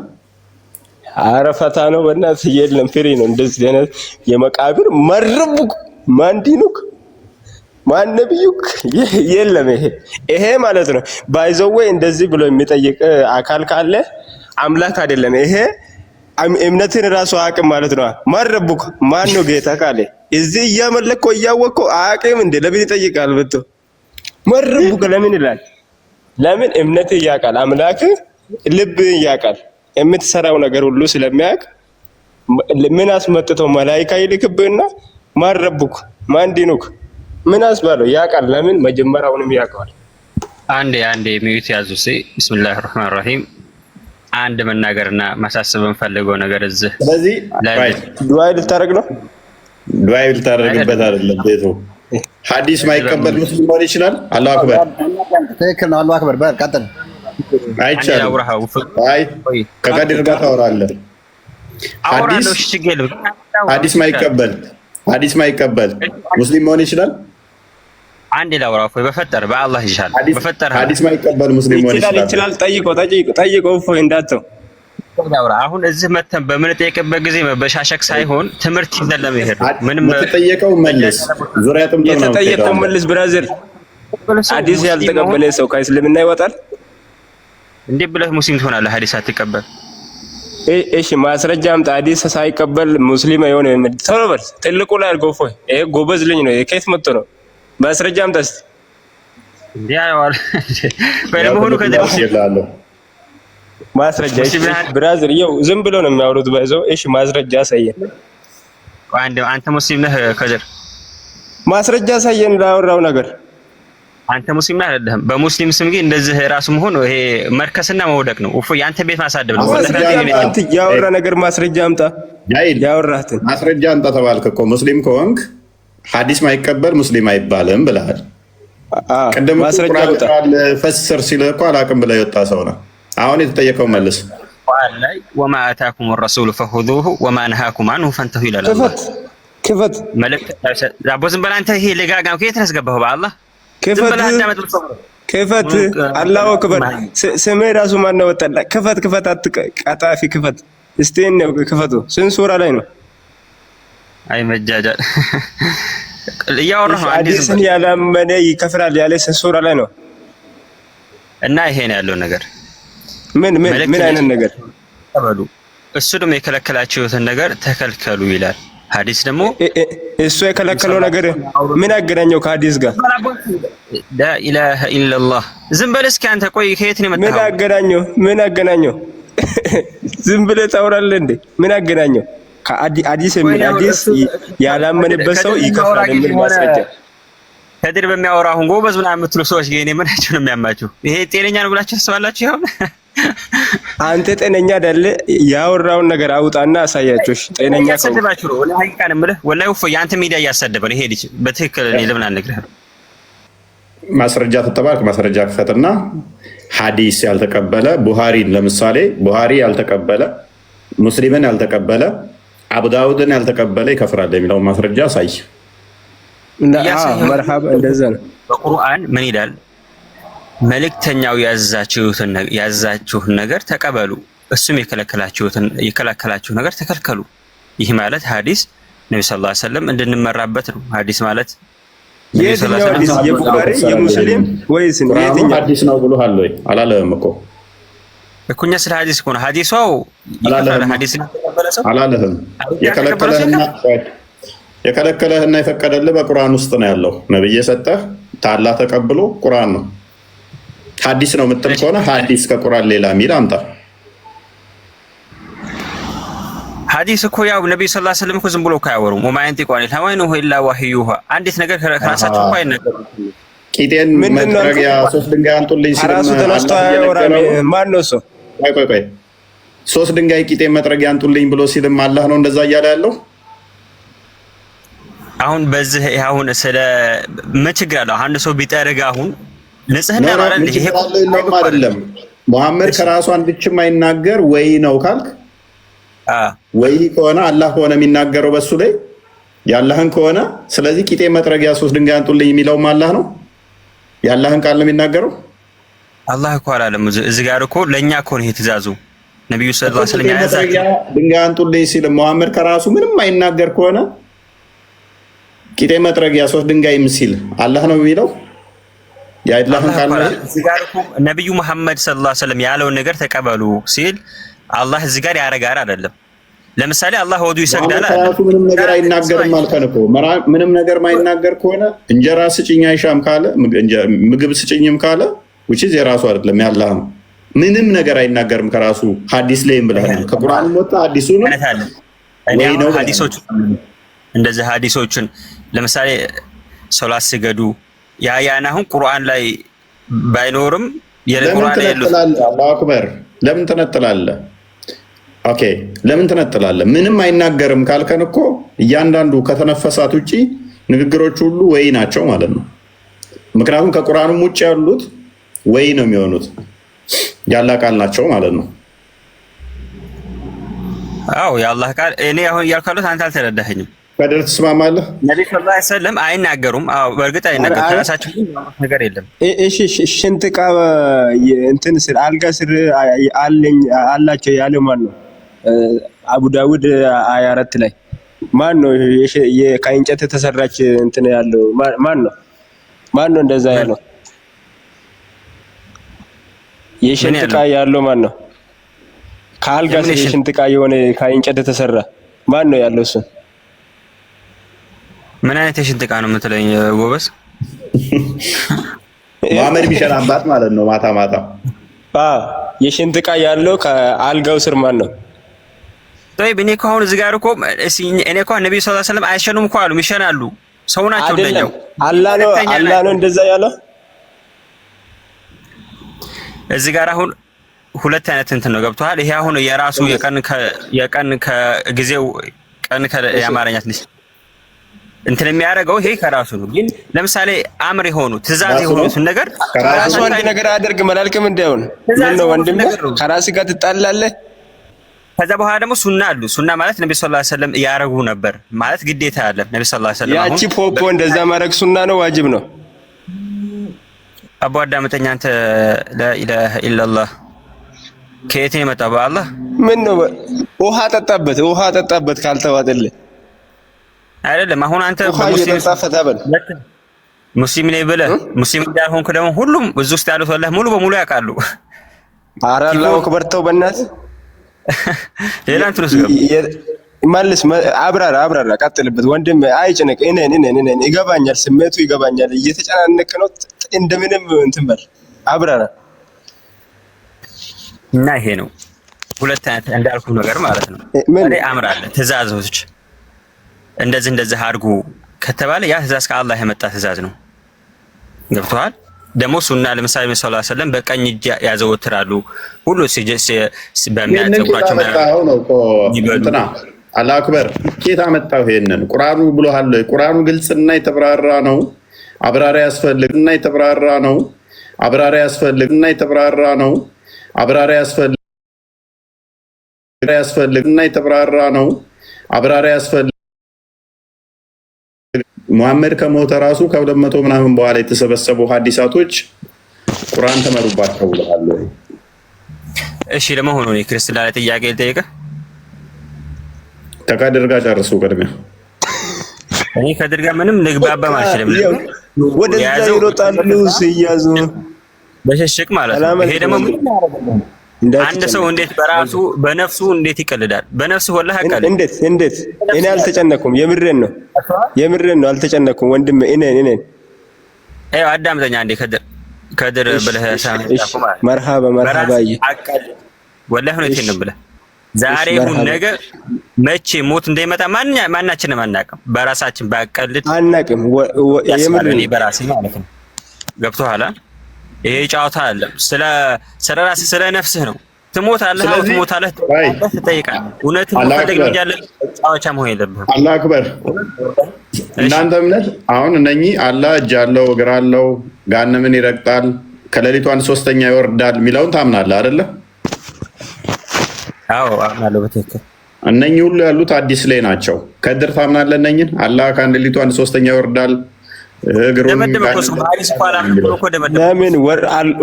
ኧረ ፈታ ነው በእናትህ የለም። ፍሪ ነው እንደዚህ አይነት የመቃብር መርቡክ ማንዲኑክ ማንነብዩክ የለም። ይሄ ማለት ነው ባይዘው እንደዚህ ብሎ የሚጠይቅ አካል ካለ አምላክ አይደለም። ይሄ እምነትን ራሱ አቅም ማለት ነው። መርቡክ ማን ነው ጌታ ካለ እዚህ እያመለከው እያወቀው አቅም እንደ ለምን ይጠይቃል? ብቶ መርቡክ ለምን ይላል? ለምን እምነት ያውቃል። አምላክ ልብ ያውቃል። የምትሰራው ነገር ሁሉ ስለሚያውቅ ምን አስመጥተው መላእክት ይልክብህና ማረቡክ ማንዲኑክ ምን አስባለው ያውቃል። ለምን መጀመሪያውንም ያውቃል። አንዴ ሚዩት ያዙ። ቢስሚላሂር ረህማኒር ረሂም አንድ መናገርና ማሳሰብ እንፈልገው ነገር እዚህ። ስለዚህ ዱዓ ልታረግ ነው። ዱዓ ልታረግበት አይደለም ቤቱ ሐዲስ ማይቀበል ሙስሊም ሆነ ይችላል። አላሁ አክበር። ትክክል ነው። አላሁ አክበር። በል ቀጥል። አይቻልም። አይ ከቀድር ጋር ታወራለህ። ሐዲስ ማይቀበል ሙስሊም መሆን ይችላል። አንዴ ላውራ እፎይ በፈጠር በአላህ ይሻል በፈጠር ሐዲስ ማይቀበል ሙስሊም መሆን ይችላል። ጠይቀው እፎይ እንዳትተው ላውራ። አሁን እዚህ መተን በምንጠይቅበት ጊዜ መበሻሸክ ሳይሆን ትምህርት ይዘን ለመሄድ ምንም ተጠየቀው መልስ ዙሪያ ጥምጥም ነው የተጠየቀው መልስ። ብራዚል ሐዲስ ያልተቀበለ ሰው ከእስልምና ይወጣል እንዴ ብለህ ሙስሊም ትሆናለህ? ሐዲስ አትቀበል። እሺ ማስረጃ አምጣ። ሐዲስ ሳይቀበል ሙስሊም አይሆን ምን ተረበል ትልቁ ላይ አድርገው እፎይ። ይሄ ጎበዝ ልጅ ነው። ከየት መጥቶ ነው? ማስረጃ አምጣ እስቲ። እንዴ አይዋል በለመሆኑ ከደረሰ ይላልው ማስረጃ ብራዚል ይው ዝም ብሎ ነው የሚያወሩት ባይዘው። እሺ ማስረጃ ሳየን አንተ ሙስሊም ነህ ከዘር ማስረጃ ሳየን ላወራው ነገር አንተ ሙስሊም ነህ አይደለም። በሙስሊም ስም ግን እንደዚህ ራሱ መሆን ይሄ መርከስና መውደቅ ነው። እፎ ያንተ ቤት ማሳደብ ነው። አንተ ያወራ ነገር ማስረጃ አምጣ። ያወራህትን ማስረጃ አምጣ ተባልክ እኮ ሙስሊም ከሆንክ ሐዲስ ማይቀበል ሙስሊም አይባልም ብለሃል። ቀደም ማስረጃ አምጣ ፈስር ሲል እኮ አላቅም ብለህ የወጣ ሰው ነው። አሁን የተጠየቀው መልስ ቁርአን ላይ ወማ አታኩም الرسول فخذوه وما نهاكم عنه فانتهوا ይላል። ክፈት አቦ ዝም በል አንተ። ይሄ ለጋጋም ከየት ያስገባው? በአላህ ክፈት። አላሁ አክበር። ስምህ ራሱ ማን ነው ወጣላ? ክፈት አትቀጣፊ ክፈት። እስቲ ነው ክፈቱ። ስንት ሱራ ላይ ነው? አይ መጃጃል እያወራሁ አዲስን ያላመነ ይከፍራል ያለ ስንት ሱራ ላይ ነው? እና ይሄ ነው ያለው ነገር። ምን አይነት ነገር ተበሉ? እሱ ደግሞ የከለከላችሁትን ነገር ተከልከሉ ይላል። ሐዲስ ደግሞ እሱ የከለከለው ነገር ምን አገናኘው ከሐዲስ ጋር? ላ ኢላሃ ኢላላህ። ዝም በል እስኪ አንተ። ቆይ ከየት ነው የመጣው? ምን አገናኘው? ዝም ብለህ ታወራለህ እንዴ? ምን አገናኘው? ከሐዲስ ያላመነበት ሰው ይከፍራል የሚል ማስረጃ ከድር በሚያወራ አሁን ጎበዝ ምናምን የምትሉ ሰዎች ግን ምናቸው ነው የሚያማችሁ? ይሄ ጤነኛ ነው ብላችሁ ታስባላችሁ? ይሁን አንተ ጤነኛ አይደለ? ያወራውን ነገር አውጣና አሳያችሁ። ጤነኛ ሰው ያሰደባችሁ ነው ወላሂ ቃል ምልህ ወላሂ ወፍ ያንተ ሚዲያ እያሰደበ ነው። ይሄ ልጅ በትክክል እኔ ለምን አልነግርህም? ማስረጃ ተተባልክ ማስረጃ ክፈትና ሐዲስ ያልተቀበለ ቡሃሪን ለምሳሌ ቡሃሪ ያልተቀበለ ሙስሊምን ያልተቀበለ አቡ ዳውድን ያልተቀበለ ይከፍራል የሚለውን ማስረጃ አሳይ። መርሐባ እንደዛ ነው። በቁርአን ምን ይላል? መልእክተኛው ያዛችሁን ነገር ተቀበሉ፣ እሱም የከለከላችሁ ነገር ተከልከሉ። ይህ ማለት ሐዲስ ነብዩ ሰለላሁ ዐለይሂ ወሰለም እንድንመራበት ነው። ሐዲስ ማለት የትኛው ሐዲስ? የቡኻሪ የሙስሊም ወይስ የትኛው ሐዲስ ነው ብሎሃል ወይ? አላለህም እኮ እኩኛ ስለ ሐዲስ እኮ ነው። ሐዲሷው ይከፈለ ሐዲስ ነው ተቀበለሰው አላለህም። የከለከለህና የፈቀደልህ በቁርአን ውስጥ ነው ያለው። ነብይ የሰጠህ ታላ ተቀብሎ ቁርአን ነው። ሐዲስ ነው የምትል ከሆነ ሐዲስ ከቁርአን ሌላ ሚል አምጣ። ሐዲስ እኮ ያው ነብዩ ሰለላሁ ዐለይሂ ወሰለም እኮ ዝም ብሎ ካያወሩም ወማይን ጢቋን ሐዋይ ነው ኢላ ወህዩሃ አንዲት ነገር ከራሳቸው እኮ አይነገሩም። ቂጤን መጥረጊያ ሶስት ድንጋይ አንጡልኝ ሲል ራሱ ተነስቶ አያወራም። ማን ነው እሱ? ቆይ ሶስት ድንጋይ ቂጤን መጥረጊያ አንጡልኝ ብሎ ሲልም አላህ ነው እንደዛ እያለ ያለው። አሁን በዚህ አሁን ስለ ምን ችግር አለው? አንድ ሰው ቢጠርግ አሁን ንጽህና ማለት ይሄ አይደለም። መሐመድ ከራሱ አንድችም አይናገር ወይ ነው ካልክ ወይ ከሆነ አላህ ከሆነ የሚናገረው በሱ ላይ ያላህን ከሆነ ስለዚህ ቂጤ መጥረጊያ ሶስት ድንጋይ አንጡልኝ የሚለውም አላህ ነው። ያላህን ቃል ነው የሚናገረው። አላህ እኮ አላለም። እዚህ ጋር እኮ ለኛ እኮ ነው ይሄ ትእዛዙ። ነብዩ ሰለላሁ ዐለይሂ ወሰለም ያዛቸው ድንጋይ አንጡልኝ ሲል መሐመድ ከራሱ ምንም አይናገር ከሆነ ቂጤ መጥረጊያ ሶስት ድንጋይ ሲል አላህ ነው የሚለው። ያላህን ቃል ነው። እዚህ ጋር እኮ ነብዩ መሐመድ ሰለላሁ ዐለይሂ ወሰለም ያለውን ነገር ተቀበሉ ሲል አላህ እዚህ ጋር ያረጋር አይደለም። ለምሳሌ አላህ ወዱ ይሰግዳል ከራሱ ምንም ነገር አይናገርም አልከን እኮ። ምንም ነገር ማይናገር ከሆነ እንጀራ ስጭኝ አይሻም ካለ ምግብ ስጭኝም ካለ which is የራሱ አይደለም ያላህ ነው። ምንም ነገር አይናገርም ከራሱ ሐዲስ ላይም ብለሃል። ከቁርአን ወጣ ሐዲሱ ነው ወይ ነው? ሐዲሶች እንደዚህ ሐዲሶችን ለምሳሌ ሶላት ስገዱ ያን አሁን ቁርአን ላይ ባይኖርም የቁርአን ላይ ያሉት አላሁ አክበር ለምን ተነጥላለህ? ኦኬ ለምን ተነጥላለህ? ምንም አይናገርም ካልከን እኮ እያንዳንዱ ከተነፈሳት ውጪ ንግግሮች ሁሉ ወይ ናቸው ማለት ነው። ምክንያቱም ከቁርአኑም ውጪ ያሉት ወይ ነው የሚሆኑት ያላህ ቃል ናቸው ማለት ነው። አዎ የአላህ ቃል። እኔ አሁን እያልኩት አንተ አልተረዳኸኝም። ከደር ትስማማለህ? ነብዩ ሰለላሁ ዐለይሂ ወሰለም አይናገሩም። አዎ በእርግጥ አይናገሩም። ከራሳቸው ነገር የለም። እሺ ሽንጥቃ እንትን ስር አልጋ ስር አላቸው ያለው ማን ነው? አቡ ዳውድ 24 ላይ ማን ነው? ከእንጨት የተሰራች እንትን ያለው ማን ነው? ማን ነው እንደዛ ያለው? የሽንጥቃ ያለው ማን ነው? ከአልጋ ስር የሽንጥቃ የሆነ ከእንጨት የተሰራ ማን ነው ያለው? እሱ ምን አይነት የሽንጥቃ ነው የምትለኝ ጎበዝ? መሐመድ ቢሸናባት ማለት ነው። ማታ ማታ የሽንጥቃ ያለው ከአልጋው ስር ማን ነው? طيب እኔ እኮ አሁን እዚህ ጋር እኮ እኔ እኮ ነብዩ ሰለላሁ ዐለይሂ ወሰለም አይሸኑም እኮ አሉ። ይሸናሉ። ሰው ናቸው እንደኛው። አላህ ነው እንደዛ ያለው። እዚህ ጋር አሁን ሁለት አይነት እንትን ነው ገብቷል። ይሄ አሁን የራሱ የቀን ከጊዜው ቀን የአማርኛ ትንሽ እንትን የሚያደርገው ይሄ ከራሱ ነው። ግን ለምሳሌ አምር የሆኑ ትእዛዝ የሆኑትን ነገር ከራሱ አንድ ነገር አድርግ መላልከም እንዳይሆን ምን ነው ወንድም ከራስ ጋር ትጣላለህ። ከዛ በኋላ ደግሞ ሱና አሉ። ሱና ማለት ነብዩ ሰለላሁ ዐለይሂ ወሰለም ያረጉ ነበር ማለት ግዴታ አይደለም። ነብዩ ሰለላሁ ዐለይሂ ወሰለም ያቺ ፖፖ እንደዛ ማድረግ ሱና ነው ዋጅብ ነው? አቡ አዳምጠኛ አንተ ላኢላሃ ኢላላህ ከየት ነው የመጣው? በአላህ ምን ነው ውሃ ጠጣበት ካልተዋጠልህ አይደለም። አሁን አንተ ሙስሊም ነኝ ብለህ ሙስሊም እንዳልሆንክ ደግሞ ሁሉም እዚህ ውስጥ ያሉት ወላሂ ሙሉ በሙሉ ያውቃሉ። ኧረ አላሁ አክበር ተው በእናትህ። ሌላ እንትን ውስጥ መልስ አብራራ ቀጥልበት ወንድም አይጭነቅ። እኔን ይገባኛል፣ ስሜቱ ይገባኛል። እየተጨናነቅ ነው። እንደምንም እንትን በል አብራራ። እና ይሄ ነው ሁለት አይነት እንዳልኩ ነገር ማለት ነው። እኔ አምራለሁ ትእዛዞች እንደዚህ አድርጉ ከተባለ ያ ትእዛዝ ከአላህ የመጣ ትእዛዝ ነው። ገብቶሃል? ደግሞ ሱና ለምሳሌ ሰለላሁ ዐለይሂ ወሰለም በቀኝ እጅ ያዘወትራሉ ሁሉ በሚያጸጉራቸው እንትና አላሁ አክበር ኬት አመጣው ይሄንን? ቁርአኑ ብሎሃል። ቁርአኑ ግልጽና የተብራራ ነው። አብራራ ያስፈልግና የተብራራ ነው። አብራራ ያስፈልግና የተብራራ ነው። አብራራ ያስፈልግና የተብራራ ነው። አብራራ ያስፈልግ ሙሐመድ ከሞተ ራሱ ከ200 ምናምን በኋላ የተሰበሰቡ ሐዲሳቶች ቁርአን ተመሩባቸው ብለዋል። እሺ ለመሆኑ ነው ክርስቲያን ላይ ጥያቄ ልጠይቅህ? ከካድር ጋር ጨርሱ። ቅድሚያ እኔ ከካድር ጋር ምንም ልግባባ ማልችልም። ወደዛ ይሮጣሉ ሲያዙ በሽሽቅ ማለት ነው። ይሄ ደግሞ አንድ ሰው እንዴት በራሱ በነፍሱ እንዴት ይቀልዳል? በነፍሱ ወላሂ አቀል እንዴት እኔ አልተጨነኩም። የምሬን ነው አልተጨነኩም ወንድም። እኔ አይ አዳምጠኛ እንዴ ከድር ብለህ ሳምንታኩ ማለት መርሃባ አቀል ወላሂ ነው እንትን ብለህ ዛሬ ሁን ነገ መቼ ሞት እንደሚመጣ ማናችንም አናውቅም። በራሳችን ባቀልድ አናውቅም። የምሬን በራሴ ማለት ነው። ገብቶሃል? ይሄ ጨዋታ አለ። ስለ ራስህ ስለ ነፍስህ ነው። ትሞታለህ፣ ትጠይቃለህ። እውነትን መፈለግ ነው ያለ ጨዋታ መሆን የለብህም። አላሁ አክበር። እናንተ እምነት አሁን እነኚህ አላህ እጅ አለው እግር አለው ገሃነምን ይረግጣል ከሌሊቱ 1/3 ይወርዳል የሚለውን ታምናለህ አይደለ? አዎ አምናለሁ በትክክል። እነኚህ ሁሉ ያሉት አዲስ ላይ ናቸው። ከድር ታምናለህ? እነኚህን አላህ ከሌሊቱ 1/3 ይወርዳል ለምን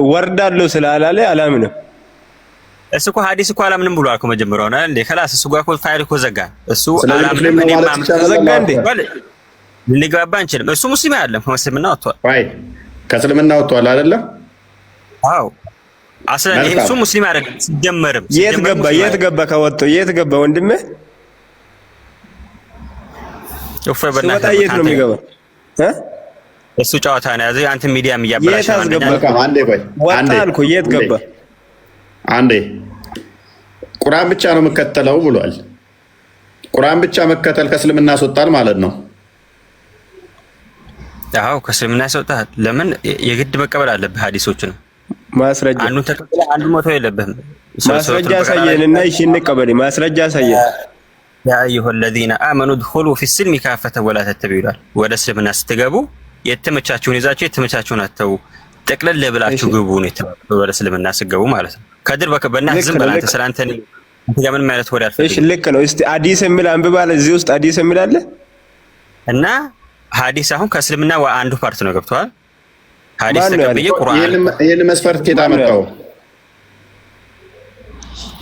ወርዳለሁ ስላላለ አላምንም። እሱ እኮ ሐዲስ እኮ አላምንም ብሎ አልኩ መጀመሪያው ነው እንዴ? خلاص እሱ ጋር እኮ ፋይል እኮ ዘጋ። እሱ አላምንም እኔም ተዘጋ እንዴ? ልንግባባ አንችልም። እሱ ሙስሊም አይደለም፣ ከሙስሊምና ወጥቷል። አይ ከእስልምና ወጥቷል አይደለ? አዎ አስለን እሱ ሙስሊም አይደለም ሲጀመርም። የት ገባ ከወጥቶ የት ገባ ወንድሜ? የት ነው የሚገባው? እሱ ጨዋታ ነው ያዘው። አንተ ሚዲያም እያበላሽ ነው። የት ገባ? አንዴ ቁርአን ብቻ ነው የምከተለው ብሏል። ቁርአን ብቻ መከተል ከእስልምና ያስወጣል ማለት ነው። አዎ ከእስልምና ያስወጣል። ለምን የግድ መቀበል አለብህ ሐዲሶችን። ማስረጃ አንዱን ተቀበል አንዱን መተው የለብህም። ማስረጃ ያሳየንና እሺ እንቀበል። ማስረጃ ያሳየን። ያ አዩሀ الذين آمنوا ادخلوا في السلم كافة ولا تتبعوا። ወደ እስልምና ስትገቡ የተመቻችሁን ይዛችሁ የተመቻችሁን አተው ጠቅለል ብላችሁ ግቡ ነው የተባለው። ወደ እስልምና ስትገቡ ማለት ነው። ከድር በእናትህ ዝም ብለህ አንተ ስላንተ ምን ማለት ወደ አልፈልግም። እሺ ልክ ነው። እስቲ ሐዲስ የሚል አንብባለ። እዚህ ውስጥ ሐዲስ የሚል አለ እና ሐዲስ አሁን ከእስልምና አንዱ ፓርት ነው። ገብቶሃል? ሐዲስ ተቀብዬ ቁርአን ይሄን መስፈርት ከየት አመጣው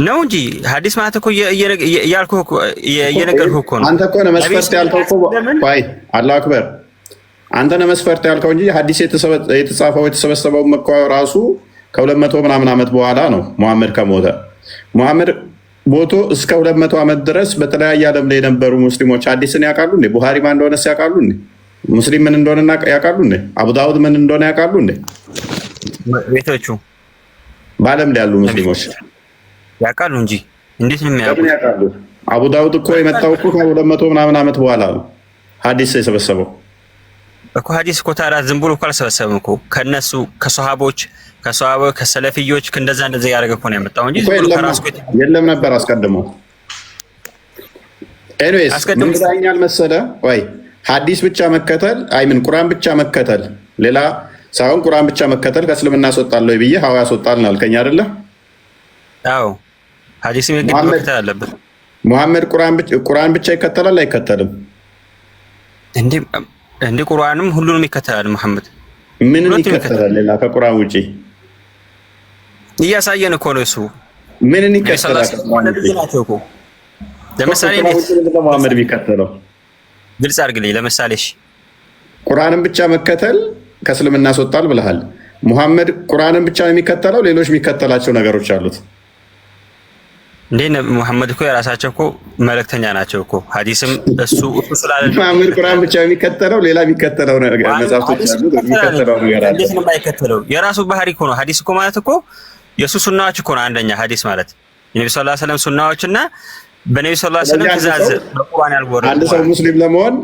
ነው እንጂ ሐዲስ ማለት እኮ እያልኩህ እኮ እየነገርኩህ እኮ ነው። አንተ እኮ ነው መስፈርት ያልከው እኮ። ቆይ አላሁ አክበር። አንተ ነው መስፈርት ያልከው እንጂ ሐዲስ የተጻፈው የተሰበሰበው እኮ ራሱ ከ200 ምናምን ዓመት በኋላ ነው። ሙሐመድ ከሞተ ሙሐመድ ሞቶ እስከ 200 ዓመት ድረስ በተለያየ ዓለም ላይ የነበሩ ሙስሊሞች ሐዲስን ያውቃሉ እንዴ? ቡሃሪ ማን እንደሆነ ያውቃሉ እንዴ? ሙስሊም ምን እንደሆነ ያውቃሉ እንዴ? አቡ ዳውድ ምን እንደሆነ ያውቃሉ እንዴ? ቤቶቹ በዓለም ላይ ያሉ ሙስሊሞች ያውቃሉ እንጂ እንዴት ነው የሚያውቁ? አቡ ዳውድ እኮ የመጣው እኮ ከ200 ምናምን ዓመት በኋላ ነው ሐዲስ የሰበሰበው እኮ። ሐዲስ እኮ ታዲያ ዝም ብሎ እኮ አልሰበሰበም እኮ ከነሱ ከሷሃቦች ከሰለፊዮች እንደዛ ያደረገ እኮ ነው ያመጣው እንጂ ዝም ብሎ ከራሱ የለም ነበር አስቀድሞ። ኤኒዌይስ ምን ብላኛል መሰለህ? ወይ ሐዲስ ብቻ መከተል አይምን ቁርአን ብቻ መከተል ሌላ ሳይሆን ቁርአን ብቻ መከተል ከእስልምና ያስወጣል ወይ ብዬ ሀዋ ያስወጣል አልከኝ አይደለ? አዎ ሐዲስም የግድ መከተል አለበት። ሙሐመድ ቁርአን ብቻ ይከተላል አይከተልም? እንዴ ቁርአንም ሁሉንም ይከተላል። መሐመድ ምንም ይከተላል? ሌላ ከቁርአን ውጪ እያሳየን እኮ ነው። እሱ ምንን ይከተላል? ለምሳሌ ሙሐመድ ቢከተለው ግልጽ አድርግልኝ። ለምሳሌ እሺ ቁርአንን ብቻ መከተል ከእስልምና ያስወጣል ብለሃል። ሙሐመድ ቁርአንን ብቻ የሚከተለው ሌሎች የሚከተላቸው ነገሮች አሉት እንዴ? ሙሐመድ እኮ የራሳቸው እኮ መልእክተኛ ናቸው እኮ። ሐዲስም እሱ ስላለ ሙሐመድ ቁርአን ብቻ የሚከተለው ሌላ የሚከተለው ነገር መጽሐፍቶች አሉት። የሚከተለው ነገር አለ። እንዴት ነው የማይከተለው? የራሱ ባህሪ እኮ ነው። ሐዲስ እኮ ማለት እኮ የሱ ሱናዎች እኮ ነው። አንደኛ ሐዲስ ማለት የነብዩ ሰለላሁ ዐለይሂ ወሰለም ሱናዎችና በነብዩ ሰለላሁ ዐለይሂ ወሰለም ትእዛዝ በቁርአን ያልወረደ አንድ ሰው ሙስሊም ለመሆን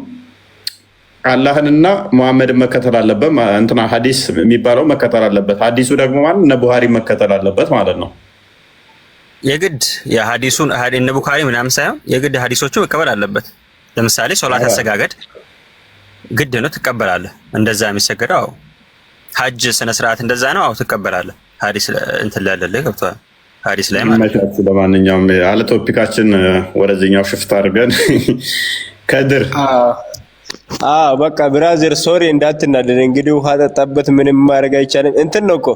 አላህንና ሙሐመድን መከተል አለበት። እንትና ሐዲስ የሚባለው መከተል አለበት። ሐዲሱ ደግሞ ማለት እነ ቡኻሪ መከተል አለበት ማለት ነው። የግድ የሐዲሱን እነ ቡኻሪ ምናምን ሳይሆን የግድ ሐዲሶቹ መቀበል አለበት። ለምሳሌ ሶላት አሰጋገድ ግድ ነው፣ ትቀበላለህ። እንደዛ የሚሰገደው ሐጅ ስነ ስርዓት እንደዛ ነው። አዎ ትቀበላለህ። ሐዲስ እንትን ላለለ ገብቷል። ሐዲስ ላይ ማለት ነው። ለማንኛውም አለ ቶፒካችን ወደዚህኛው ሽፍት አድርገን ከድር በቃ ብራዘር ሶሪ እንዳትናደድ። እንግዲህ ውሃ ጠጣበት፣ ምንም ማድረግ አይቻልም። እንትን ነው እኮ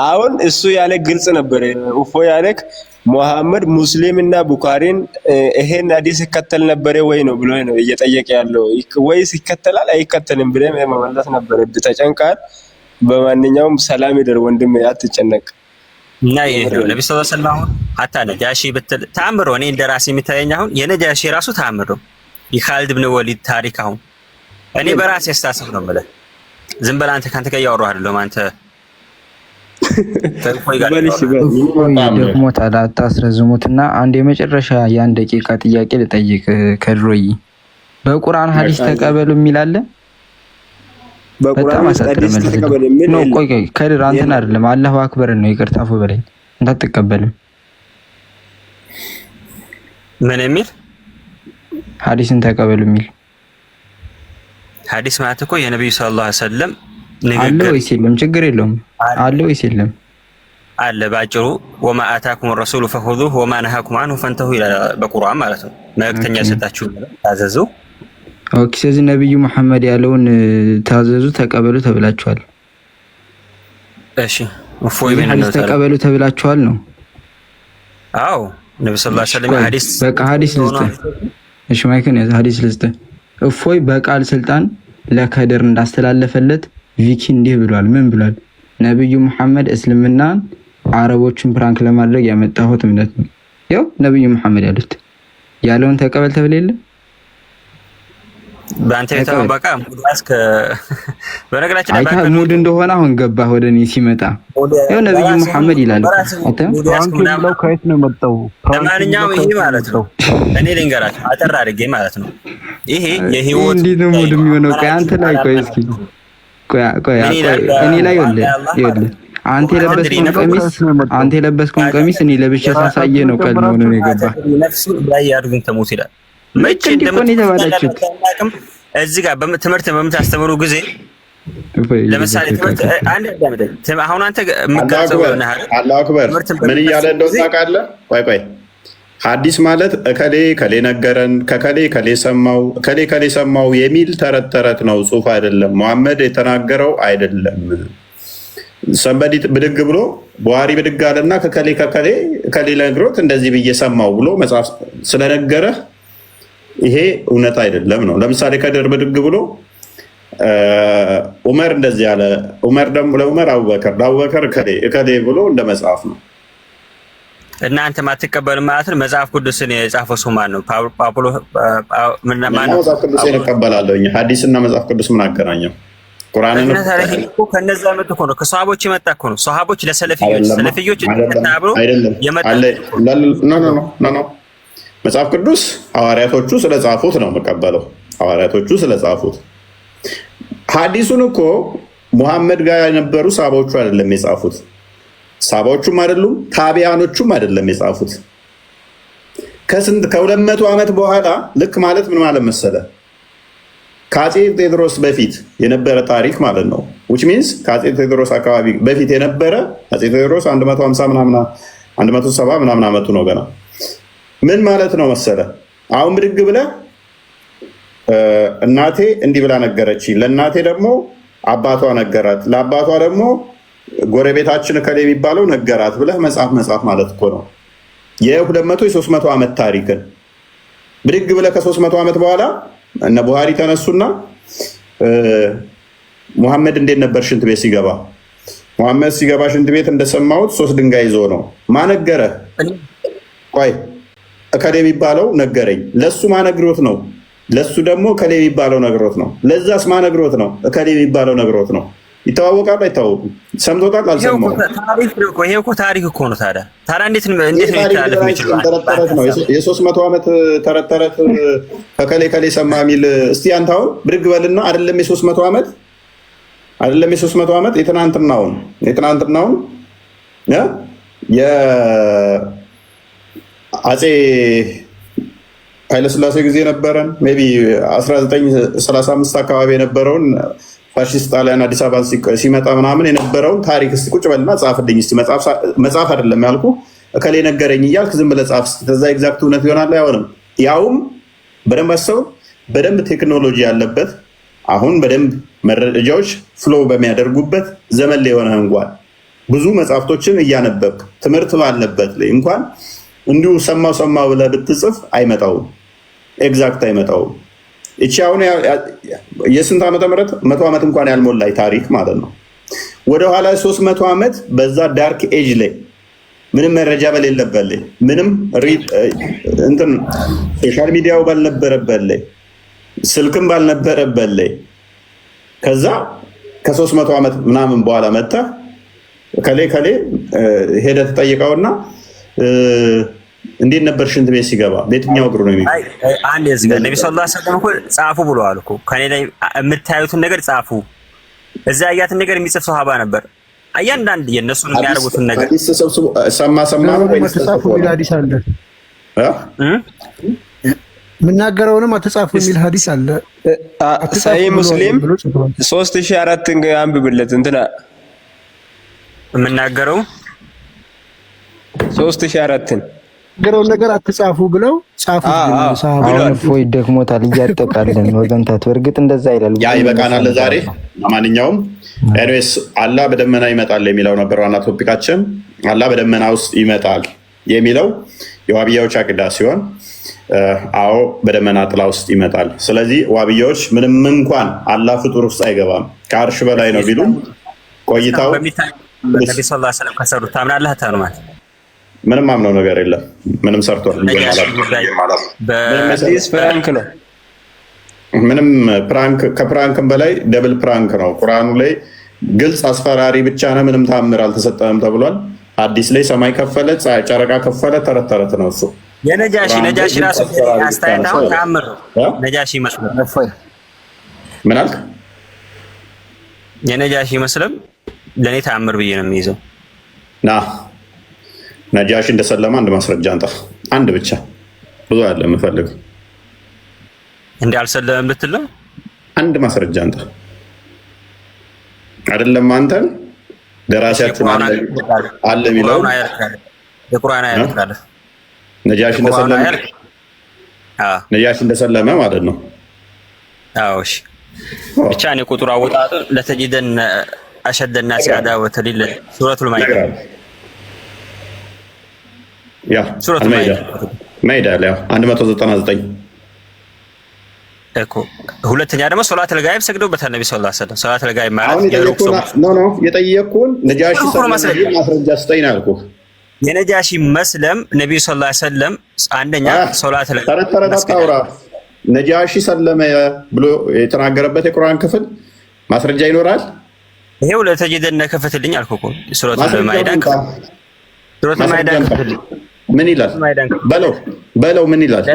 አሁን እሱ ያለ ግልጽ ነበር። ኡፎ ያለክ ሙሐመድ ሙስሊምና ቡኻሪን ይሄን ሐዲስ ይከተል ነበር ወይ ነው ብሎ ነው እየጠየቀ ያለው። ወይስ ይከተላል አይከተልም ብለህ መመለስ ነበር። ተጨንቃል። በማንኛውም ሰላም ይደር ወንድም፣ አትጨነቅ። እና ይሄ ነው ነብዩ ሰለላሁ ዐለይሂ ወሰለም አሁን ሐታ ነጃሺ ብትል ተአምሮ እኔ እንደራሴ የሚታየኝ አሁን የነጃሺ ራሱ ተአምሮ የኻሊድ ብን ወሊድ ታሪክ አሁን እኔ በራሴ አስተሳሰብ ነው የምልህ። ዝም ብለህ አንተ ካንተ ጋር እያወራሁ አይደለም። አንተ ደክሞታል፣ አታስረዝሙትና አንድ የመጨረሻ ያን ደቂቃ ጥያቄ ልጠይቅ። ከድሮይ በቁርአን ሐዲስ ተቀበሉ የሚል አለ? በጣም አሳጥረም ነው። ቆይ ከድር አንተን አይደለም አላሁ አክበር ነው። ይቅርታ አፉ በለኝ። አንተ አትቀበልም? ምን የሚል ሐዲስን ተቀበሉ የሚል ሐዲስ ማለት እኮ የነብዩ ሰለላሁ ዐለይሂ ወሰለም ንግግር አለ ወይስ የለም? ችግር የለውም። አለ ወይስ የለም? አለ። ባጭሩ ወማ አታኩም ረሱሉ ፈኹዙሁ ወማ ነሃኩም አንሁ ፈንተሁ ይላል በቁርአን ማለት ነው። መልእክተኛ ሰጣችሁ ታዘዙ። ኦኬ። ስለዚህ ነብዩ መሐመድ ያለውን ታዘዙ፣ ተቀበሉ ተብላችኋል። እሺ እፎይ ምን ነው ተቀበሉ ተብላችኋል ነው? አዎ ነብዩ ሰለላሁ ዐለይሂ ወሰለም ሐዲስ በቃ ሐዲስ ልስጥ። እሺ ማይከን ያዘ ሐዲስ ልስጥ። እፎይ በቃል ስልጣን ለከድር እንዳስተላለፈለት ቪኪ እንዲህ ብሏል። ምን ብሏል? ነብዩ መሐመድ እስልምናን አረቦችን ፕራንክ ለማድረግ ያመጣሁት እምነት ነው። ያው ነብዩ መሐመድ ያለውን ተቀበል ተብለ የለ በአንተ የተባበቃ ሙድዋስከ በነገራችን ላይ ባንተ ሙድ እንደሆነ አሁን ገባ ወደኔ ሲመጣ ያው ነብዩ መሐመድ ይላል። ፕራንክ ነው ከየት ነው የመጣው? ለማንኛውም ይሄ ማለት ነው እኔ ልንገራችሁ አጠር አድርጌ ማለት ነው። ይሄ የህይወት እንዴት ነው ሙድ የሚሆነው? ቆይ አንተ ላይ ቆይ እስኪ ቆይ እኔ ላይ ይኸውልህ አንተ የለበስከውን ቀሚስ እኔ ለብቻ ሳሳየ ነው ቀድሞ ነው የገባ። ነፍሱ ላይ ያድርግን ተሞት ይላል። መቼ እንደምትባላችሁት እዚህ ጋር ትምህርት በምታስተምሩ ጊዜ ለምሳሌ ትምህርት አንድ አዳምጠኝ። አሁን አንተ የምትቀርጸው አላሁ አክበር ምን እያለ እንደው ታውቃለህ? ቆይ ሐዲስ ማለት ከሌ ነገረን፣ ከሌ ሰማው የሚል ተረት ነው፣ ጽሑፍ አይደለም። ሙሐመድ የተናገረው አይደለም። ሰንበዲ ብድግ ብሎ ቡሃሪ ብድግ አለና ከሌ ነግሮት እንደዚህ ብዬ ሰማው ብሎ መጽሐፍ ስለነገረህ ይሄ እውነት አይደለም ነው። ለምሳሌ ከድር ብድግ ብሎ ዑመር እንደዚህ ያለ፣ ዑመር ደግሞ ለዑመር ለአቡበከር ከሌ ብሎ እንደ መጽሐፍ ነው። እናንተ ማትቀበል ማለት ነው። መጽሐፍ ቅዱስን የጻፈው ሰው ማን ነው? መጽሐፍ ቅዱስን እቀበላለሁ። ሐዲስና መጽሐፍ ቅዱስ ምን አገናኘው? ቁርአንን እኮ ከነዛ መጥቶ እኮ ነው፣ ከሷሃቦች የመጣ እኮ ነው። ሷሃቦች ለሰለፊዮች ተታብሮ የመጣ ነው። መጽሐፍ ቅዱስ ሐዋርያቶቹ ስለጻፉት ነው የምቀበለው። ሐዋርያቶቹ ስለጻፉት። ሐዲሱን እኮ ሙሐመድ ጋር የነበሩ ሳባዎቹ አይደለም የጻፉት። ሳባዎቹም አይደሉም፣ ታቢያኖቹም አይደለም የጻፉት። ከ200 ዓመት በኋላ ልክ ማለት ምን ማለት መሰለ? ከአፄ ቴዎድሮስ በፊት የነበረ ታሪክ ማለት ነው። which means ከአፄ ቴዎድሮስ አካባቢ በፊት የነበረ አፄ ቴዎድሮስ 150 ምናምን 170 ምናምን ዓመቱ ነው ገና። ምን ማለት ነው መሰለ? አሁን ብድግ ብለህ እናቴ እንዲህ ብላ ነገረችኝ፣ ለእናቴ ደግሞ አባቷ ነገራት፣ ለአባቷ ደግሞ ጎረቤታችን እከሌ የሚባለው ነገራት ብለህ መጽሐፍ ማለት እኮ ነው። የ200 የ300 ዓመት ታሪክን ብድግ ብለህ ከ300 ዓመት በኋላ እነ ቡሃሪ ተነሱና ሙሐመድ እንዴት ነበር ሽንት ቤት ሲገባ? ሙሐመድ ሲገባ ሽንት ቤት እንደሰማሁት 3 ድንጋይ ይዞ ነው። ማነገረ? ቆይ እከሌ የሚባለው ነገረኝ። ለሱ ማነግሮት ነው። ለሱ ደግሞ እከሌ የሚባለው ነግሮት ነው። ለዛስ ማነግሮት ነው? እከሌ የሚባለው ነግሮት ነው። ይተዋወቃሉ አይታወቁም? ሰምቶታል አልሰማሁም? ይሄ እኮ ታሪክ እኮ ነው። ታዲያ እንዴት ነው ይታለፍ የሚችለው? ተረት ነው። የ300 ዓመት ተረት ከከሌ ከሌ ሰማ የሚል እስቲ አንተ አሁን ብድግ በልና አይደለም የ300 ዓመት አይደለም የ300 ዓመት የትናንትናውን የአፄ ኃይለስላሴ ጊዜ ነበረን ሜይ ቢ 1935 አካባቢ የነበረውን ፋሺስት ጣሊያን አዲስ አበባ ሲመጣ ምናምን የነበረውን ታሪክ እስቲ ቁጭ በልና ጻፍልኝ እስቲ። መጽሐፍ አይደለም ያልኩ እከሌ ነገረኝ እያልክ ዝም ብለህ ጻፍ እስቲ። ከዛ ኤግዛክት እውነት ይሆናል አይሆንም? ያውም በደንብ አሰው በደንብ ቴክኖሎጂ ያለበት አሁን በደንብ መረጃዎች ፍሎ በሚያደርጉበት ዘመን ላይ የሆነ እንኳን ብዙ መጽሐፍቶችን እያነበብክ ትምህርት ባለበት ላይ እንኳን እንዲሁ ሰማው ብለህ ብትጽፍ አይመጣውም፣ ኤግዛክት አይመጣውም። እቺ አሁን የስንት ዓመተ ምህረት 100 ዓመት እንኳን ያልሞላይ ታሪክ ማለት ነው። ወደኋላ 300 ዓመት በዛ ዳርክ ኤጅ ላይ ምንም መረጃ በሌለበት ላይ ምንም እንትን ሶሻል ሚዲያው ባልነበረበት ላይ ስልክም ባልነበረበት ላይ ከዛ ከ300 ዓመት ምናምን በኋላ መጣ ከሌ ሄደህ ተጠይቀውና እንዴት ነበር ሽንት ቤት ሲገባ በየትኛው እግሩ ነው የሚገባው? አንድ እዚህ ጋር ነብዩ ሰለላሁ ዐለይሂ ወሰለም እኮ ጻፉ ብለዋል እኮ። ከኔ ላይ የምታዩትን ነገር ጻፉ። እዛ ያያትን ነገር የሚጽፍ ሷሃባ ነበር። እያንዳንድ የነሱን የሚያደርጉትን ነገር ሰማ ነው ወይስ ተጻፉ የሚል ሐዲስ አለ? የምናገረውንም አትጻፉ የሚል ሐዲስ አለ። ሳይ ሙስሊም 3004 አንብብለት እንትና የምናገረው 3004 ገረው ነገር አትጻፉ ብለው ጻፉ ብለዋል። ፎይ ደክሞታል እያጠቃለን ወገንታት። በእርግጥ እንደዛ ይላል። ያ ይበቃናል ዛሬ። ለማንኛውም ኤኒዌይስ አላህ በደመና ይመጣል የሚለው ነበር ዋና ቶፒካችን። አላህ በደመና ውስጥ ይመጣል የሚለው የዋብያዎች አቂዳ ሲሆን አዎ በደመና ጥላ ውስጥ ይመጣል። ስለዚህ ዋብያዎች ምንም እንኳን አላህ ፍጡር ውስጥ አይገባም ከአርሽ በላይ ነው ቢሉ ቆይታው ነብዩ ሰለላሁ ዐለይሂ ወሰለም ከሰሩት ታምናለህ አታምናለህ? ምንም አምነው ነገር የለም። ምንም ሰርቷል በሐዲስ ፕራንክ ነው። ምንም ፕራንክ ከፕራንክም በላይ ደብል ፕራንክ ነው። ቁርአኑ ላይ ግልጽ አስፈራሪ ብቻ ነው። ምንም ታምር አልተሰጠም ተብሏል። ሐዲስ ላይ ሰማይ ከፈለ፣ ጨረቃ ከፈለ፣ ተረት ነው እሱ። ነጃሺ ራሱ አስተያየታው ታምር ነው። ነጃሺ መስለም ምን አልክ? የነጃሺ መስለም ለኔ ታምር ብዬ ነው የሚይዘው። ነጃሺ እንደሰለማ አንድ ማስረጃ አንጣ፣ አንድ ብቻ ብዙ አለ የምፈልገው። እንዴ አልሰለመም ብትል ነው? አንድ ማስረጃ አንጣ። አይደለም አንተን ደራሲያችን አለ የሚለው የቁርአን አያት ካለ ነጃሺ እንደሰለመ ማለት ነው። አዎ እሺ። ብቻ እኔ ቁጥሩ አወጣጡ ለተጂደን አሸደ الناس عداوة ሱረቱል ማኢዳ ያ ሱረቱል ማኢዳ ላይ 199 እኮ። ሁለተኛ ደግሞ ሶላተል ጋይብ ሰግደውበታል ነብዩ ሰለላሁ ዐለይሂ ወሰለም። ሶላተል ጋይብ ማለት የጠየቅኩህን ነጃሺ ማስረጃ ስጠኝ አልኩህ። የነጃሺ መስለም ነብዩ ሰለላሁ ዐለይሂ ወሰለም አንደኛ ሶላተል ተረት አታውራ። ነጃሺ ሰለመ ብሎ የተናገረበት የቁርአን ክፍል ማስረጃ ይኖራል? ይሄው ለተጂደን ከፈትልኝ አልኩህ እኮ ሱረቱል ማኢዳ ከፈትልኝ። ምን ይላል? በለው ምን ይላል?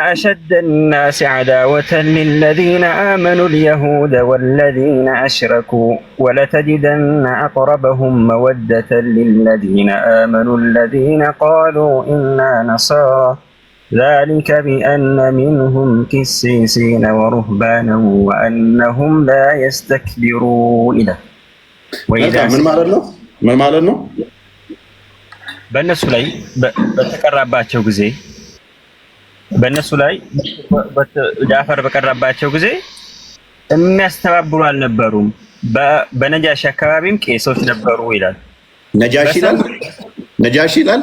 أشد الناس عداوة للذين آمنوا اليهود والذين أشركوا ولتجدن أقربهم مودة للذين آمنوا الذين قالوا إنا نصارى ذلك بأن منهم قسيسين ورهبانا وأنهم لا يستكبرون. ምን ማለት ነው? በእነሱ ላይ በተቀራባቸው ጊዜ ጃፈር በቀራባቸው ጊዜ የሚያስተባብሩ አልነበሩም። በነጃሺ አካባቢም ቄሶች ነበሩ ይላል። ነጃሺ ይላል።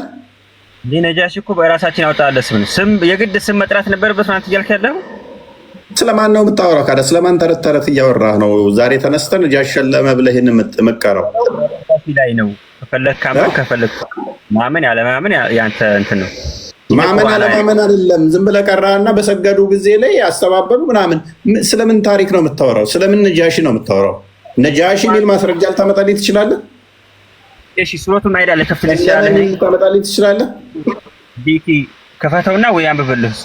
ነጃሺ እኮ በራሳችን ያወጣለ ስም የግድ ስም መጥራት ነበረበት ማለት እያልክ ያለው ስለማን ነው የምታወራው? ካለ ስለማን ተረት እያወራህ ነው? ዛሬ ተነስተን ነጃሺ ሸለመ ብለህ የምትቀረው ላይ ነው። ከፈለክ ካመን ከፈለክ ማመን ያለማመን ያንተ እንትን ነው። ማመን አለማመን አይደለም። ዝም ብለህ ቀራህና በሰገዱ ጊዜ ላይ ያስተባበሉ ምናምን። ስለምን ታሪክ ነው የምታወራው? ስለምን ነጃሺ ነው የምታወራው? ነጃሺ የሚል ማስረጃ ልታመጣልኝ ትችላለህ? እሺ ሱረቱን ማይዳ ለከፍተህ ይችላል ልታመጣልኝ ትችላለህ? ዲኪ ከፈተውና ወይ አንብብልህ።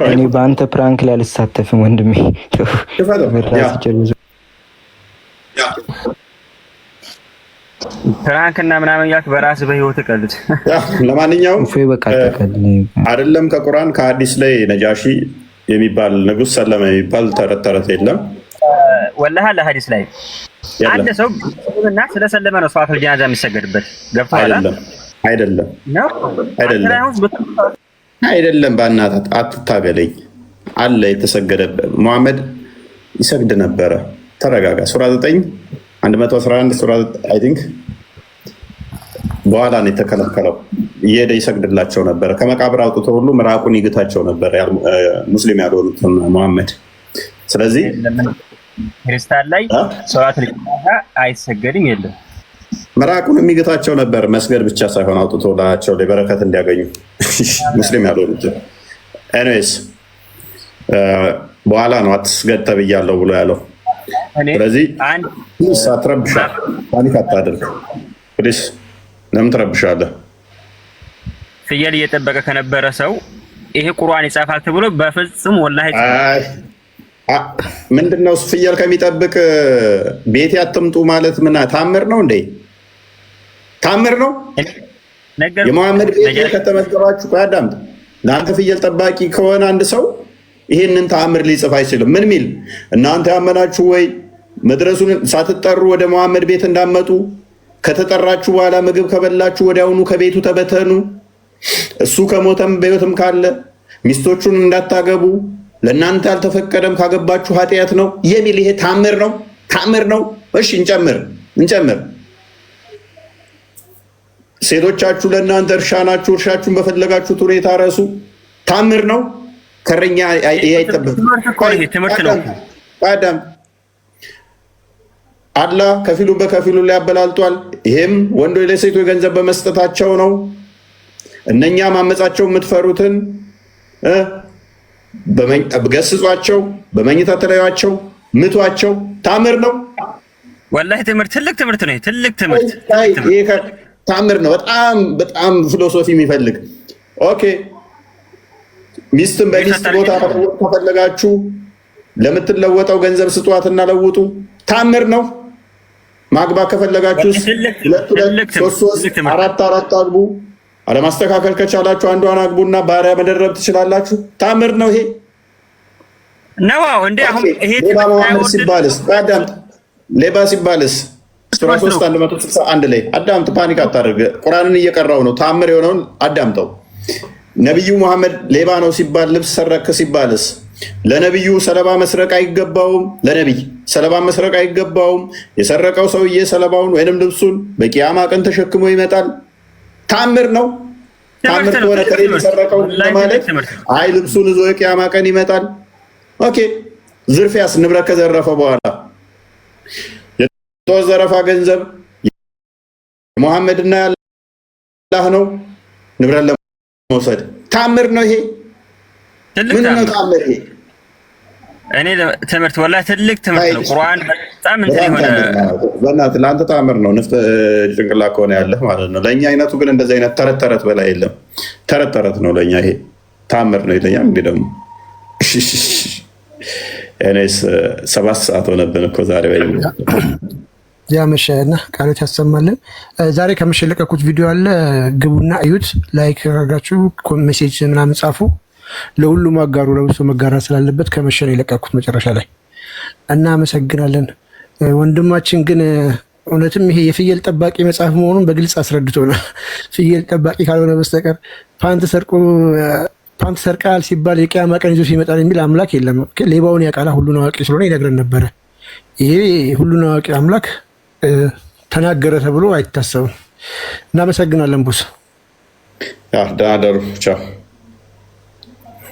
እኔ በአንተ ፕራንክ ላይ አልሳተፍም ወንድሜ። ፕራንክ እና ምናምን ያልክ በራስህ በህይወት ቀልድ። ለማንኛውም አይደለም ከቁርአን ከሐዲስ ላይ ነጃሺ የሚባል ንጉስ ሰለመ የሚባል ተረት የለም። ወላሂ ለሐዲስ ላይ አንድ ሰው እና ስለሰለመ ነው ሷፈል ጀናዛ የሚሰገድበት። ገብቶሃል? አይደለም በእናትህ አትታገለኝ። አለ የተሰገደበት ሙሐመድ ይሰግድ ነበረ። ተረጋጋ። ሱራ 9 ሱራ አይ ቲንክ በኋላ ነው የተከለከለው። እየሄደ ይሰግድላቸው ነበረ። ከመቃብር አውጥቶ ሁሉ ምራቁን ይግታቸው ነበር ሙስሊም ያልሆኑትን ሙሐመድ። ስለዚህ ክርስቲያን ላይ ሶላት ለጀናዛ አይሰገድም የለም። ምራቁን የሚግታቸው ነበር። መስገድ ብቻ ሳይሆን አውጥቶ ላቸው በረከት እንዲያገኙ ሙስሊም ያልሆኑትን። ኤኒዌይስ በኋላ ነው አትስገድ ተብያለሁ ብሎ ያለው። ስለዚህ አትረብሻ፣ ፓኒክ አታድርግ ፕሊስ። ለምን ትረብሻለህ? ፍየል እየጠበቀ ከነበረ ሰው ይሄ ቁርአን ይጻፋል ተብሎ በፍጹም ወላሂ ምንድነው? ፍየል ከሚጠብቅ ቤት ያትምጡ ማለት ምን ታምር ነው እንዴ? ታምር ነው። የመሐመድ ቤት ከተመገባችሁ አዳምጥ። ለአንተ ፍየል ጠባቂ ከሆነ አንድ ሰው ይህንን ተአምር ሊጽፍ አይችልም። ምን ሚል እናንተ ያመናችሁ ወይ መድረሱን ሳትጠሩ ወደ መሐመድ ቤት እንዳመጡ፣ ከተጠራችሁ በኋላ ምግብ ከበላችሁ ወዲያውኑ ከቤቱ ተበተኑ፣ እሱ ከሞተም በሕይወትም ካለ ሚስቶቹን እንዳታገቡ፣ ለእናንተ አልተፈቀደም፣ ካገባችሁ ኃጢአት ነው የሚል ይሄ ታምር ነው። ታምር ነው። እሺ እንጨምር። ሴቶቻችሁ ለእናንተ እርሻ ናችሁ፣ እርሻችሁን በፈለጋችሁት ሁኔታ ረሱ። ታምር ነው። ከረኛ አይጠበቅም። አላህ ከፊሉ በከፊሉ ላይ ያበላልጧል። ይሄም ወንዶች ለሴቶች ገንዘብ በመስጠታቸው ነው። እነኛ ማመጻቸው የምትፈሩትን ገስጿቸው፣ በመኝታ ተለያቸው፣ ምቷቸው። ታምር ነው። ወላሂ ትልቅ ትምህርት ነው። ትልቅ ትምህርት ታምር ነው። በጣም ፊሎሶፊ የሚፈልግ ኦኬ። ሚስትን በሚስት ቦታ ከፈለጋችሁ ለምትለወጠው ገንዘብ ስጧትና ለውጡ። ታምር ነው። ማግባት ከፈለጋችሁ 2 3 4 አግቡ። አለማስተካከል ከቻላችሁ አንዷን አግቡና ባሪያ መደረብ ትችላላችሁ። ታምር ነው ይሄ ነው። እንዴ አሁን ይሄ ሌባ ሲባልስ ሱራ 3 ላይ አዳምጥ። ፓኒክ አታድርግ። ቁርአንን እየቀራው ነው። ታምር የሆነውን አዳምጠው። ነቢዩ መሐመድ ሌባ ነው ሲባል፣ ልብስ ሰረክ ሲባልስ ለነቢዩ ሰለባ መስረቅ አይገባውም። ለነቢይ ሰለባ መስረቅ አይገባውም። የሰረቀው ሰውዬ ሰለባውን ወይንም ልብሱን በቂያማ ቀን ተሸክሞ ይመጣል። ታምር ነው። ታምር ከሆነ ከሌለ የሰረቀው ማለት አይ ልብሱን ይዞ የቂያማ ቀን ይመጣል። ኦኬ። ዝርፊያስ ንብረት ከዘረፈ በኋላ የተዘረፈ ገንዘብ የሙሐመድና ያላህ ነው ንብረት ለመውሰድ ታምር ነው። ይሄ ምን ነው ታምር? ይሄ እኔ ትምህርት ወላሂ ትልቅ ትምህርት ነው። ቁርአን በጣም እንትን ሆነ። በእናትህ ለአንተ ታምር ነው። ንፍጥ ጭንቅላት ከሆነ ያለህ ማለት ነው። ለእኛ አይነቱ ግን እንደዚህ አይነት ተረት በላይ የለም። ተረት ነው ለእኛ። ይሄ ታምር ነው ይለኛል። እንግዲህ ደግሞ እኔስ 7 ሰዓት ሆነብን እኮ ዛሬ ወይ ያመሸና ቃሎት ያሰማልን። ዛሬ ከምሽ የለቀኩት ቪዲዮ አለ፣ ግቡና እዩት። ላይክ አድርጋችሁ ሜሴጅ ምናምን ጻፉ። ለሁሉም አጋሩ። ለብሶ መጋራት ስላለበት ከመሸ ነው የለቀኩት መጨረሻ ላይ። እናመሰግናለን። ወንድማችን ግን እውነትም ይሄ የፍየል ጠባቂ መጽሐፍ መሆኑን በግልጽ አስረድቶናል። ፍየል ጠባቂ ካልሆነ በስተቀር ፓንት ሰርቃል ሲባል የቂያማ ቀን ይዞ ይመጣል የሚል አምላክ የለም። ሌባውን ያውቃል፣ ሁሉን አዋቂ ስለሆነ ይነግረን ነበረ። ይሄ ሁሉን አዋቂ አምላክ ተናገረ ተብሎ አይታሰብም። እናመሰግናለን ቦስ። ደህና ደሩ። ቻው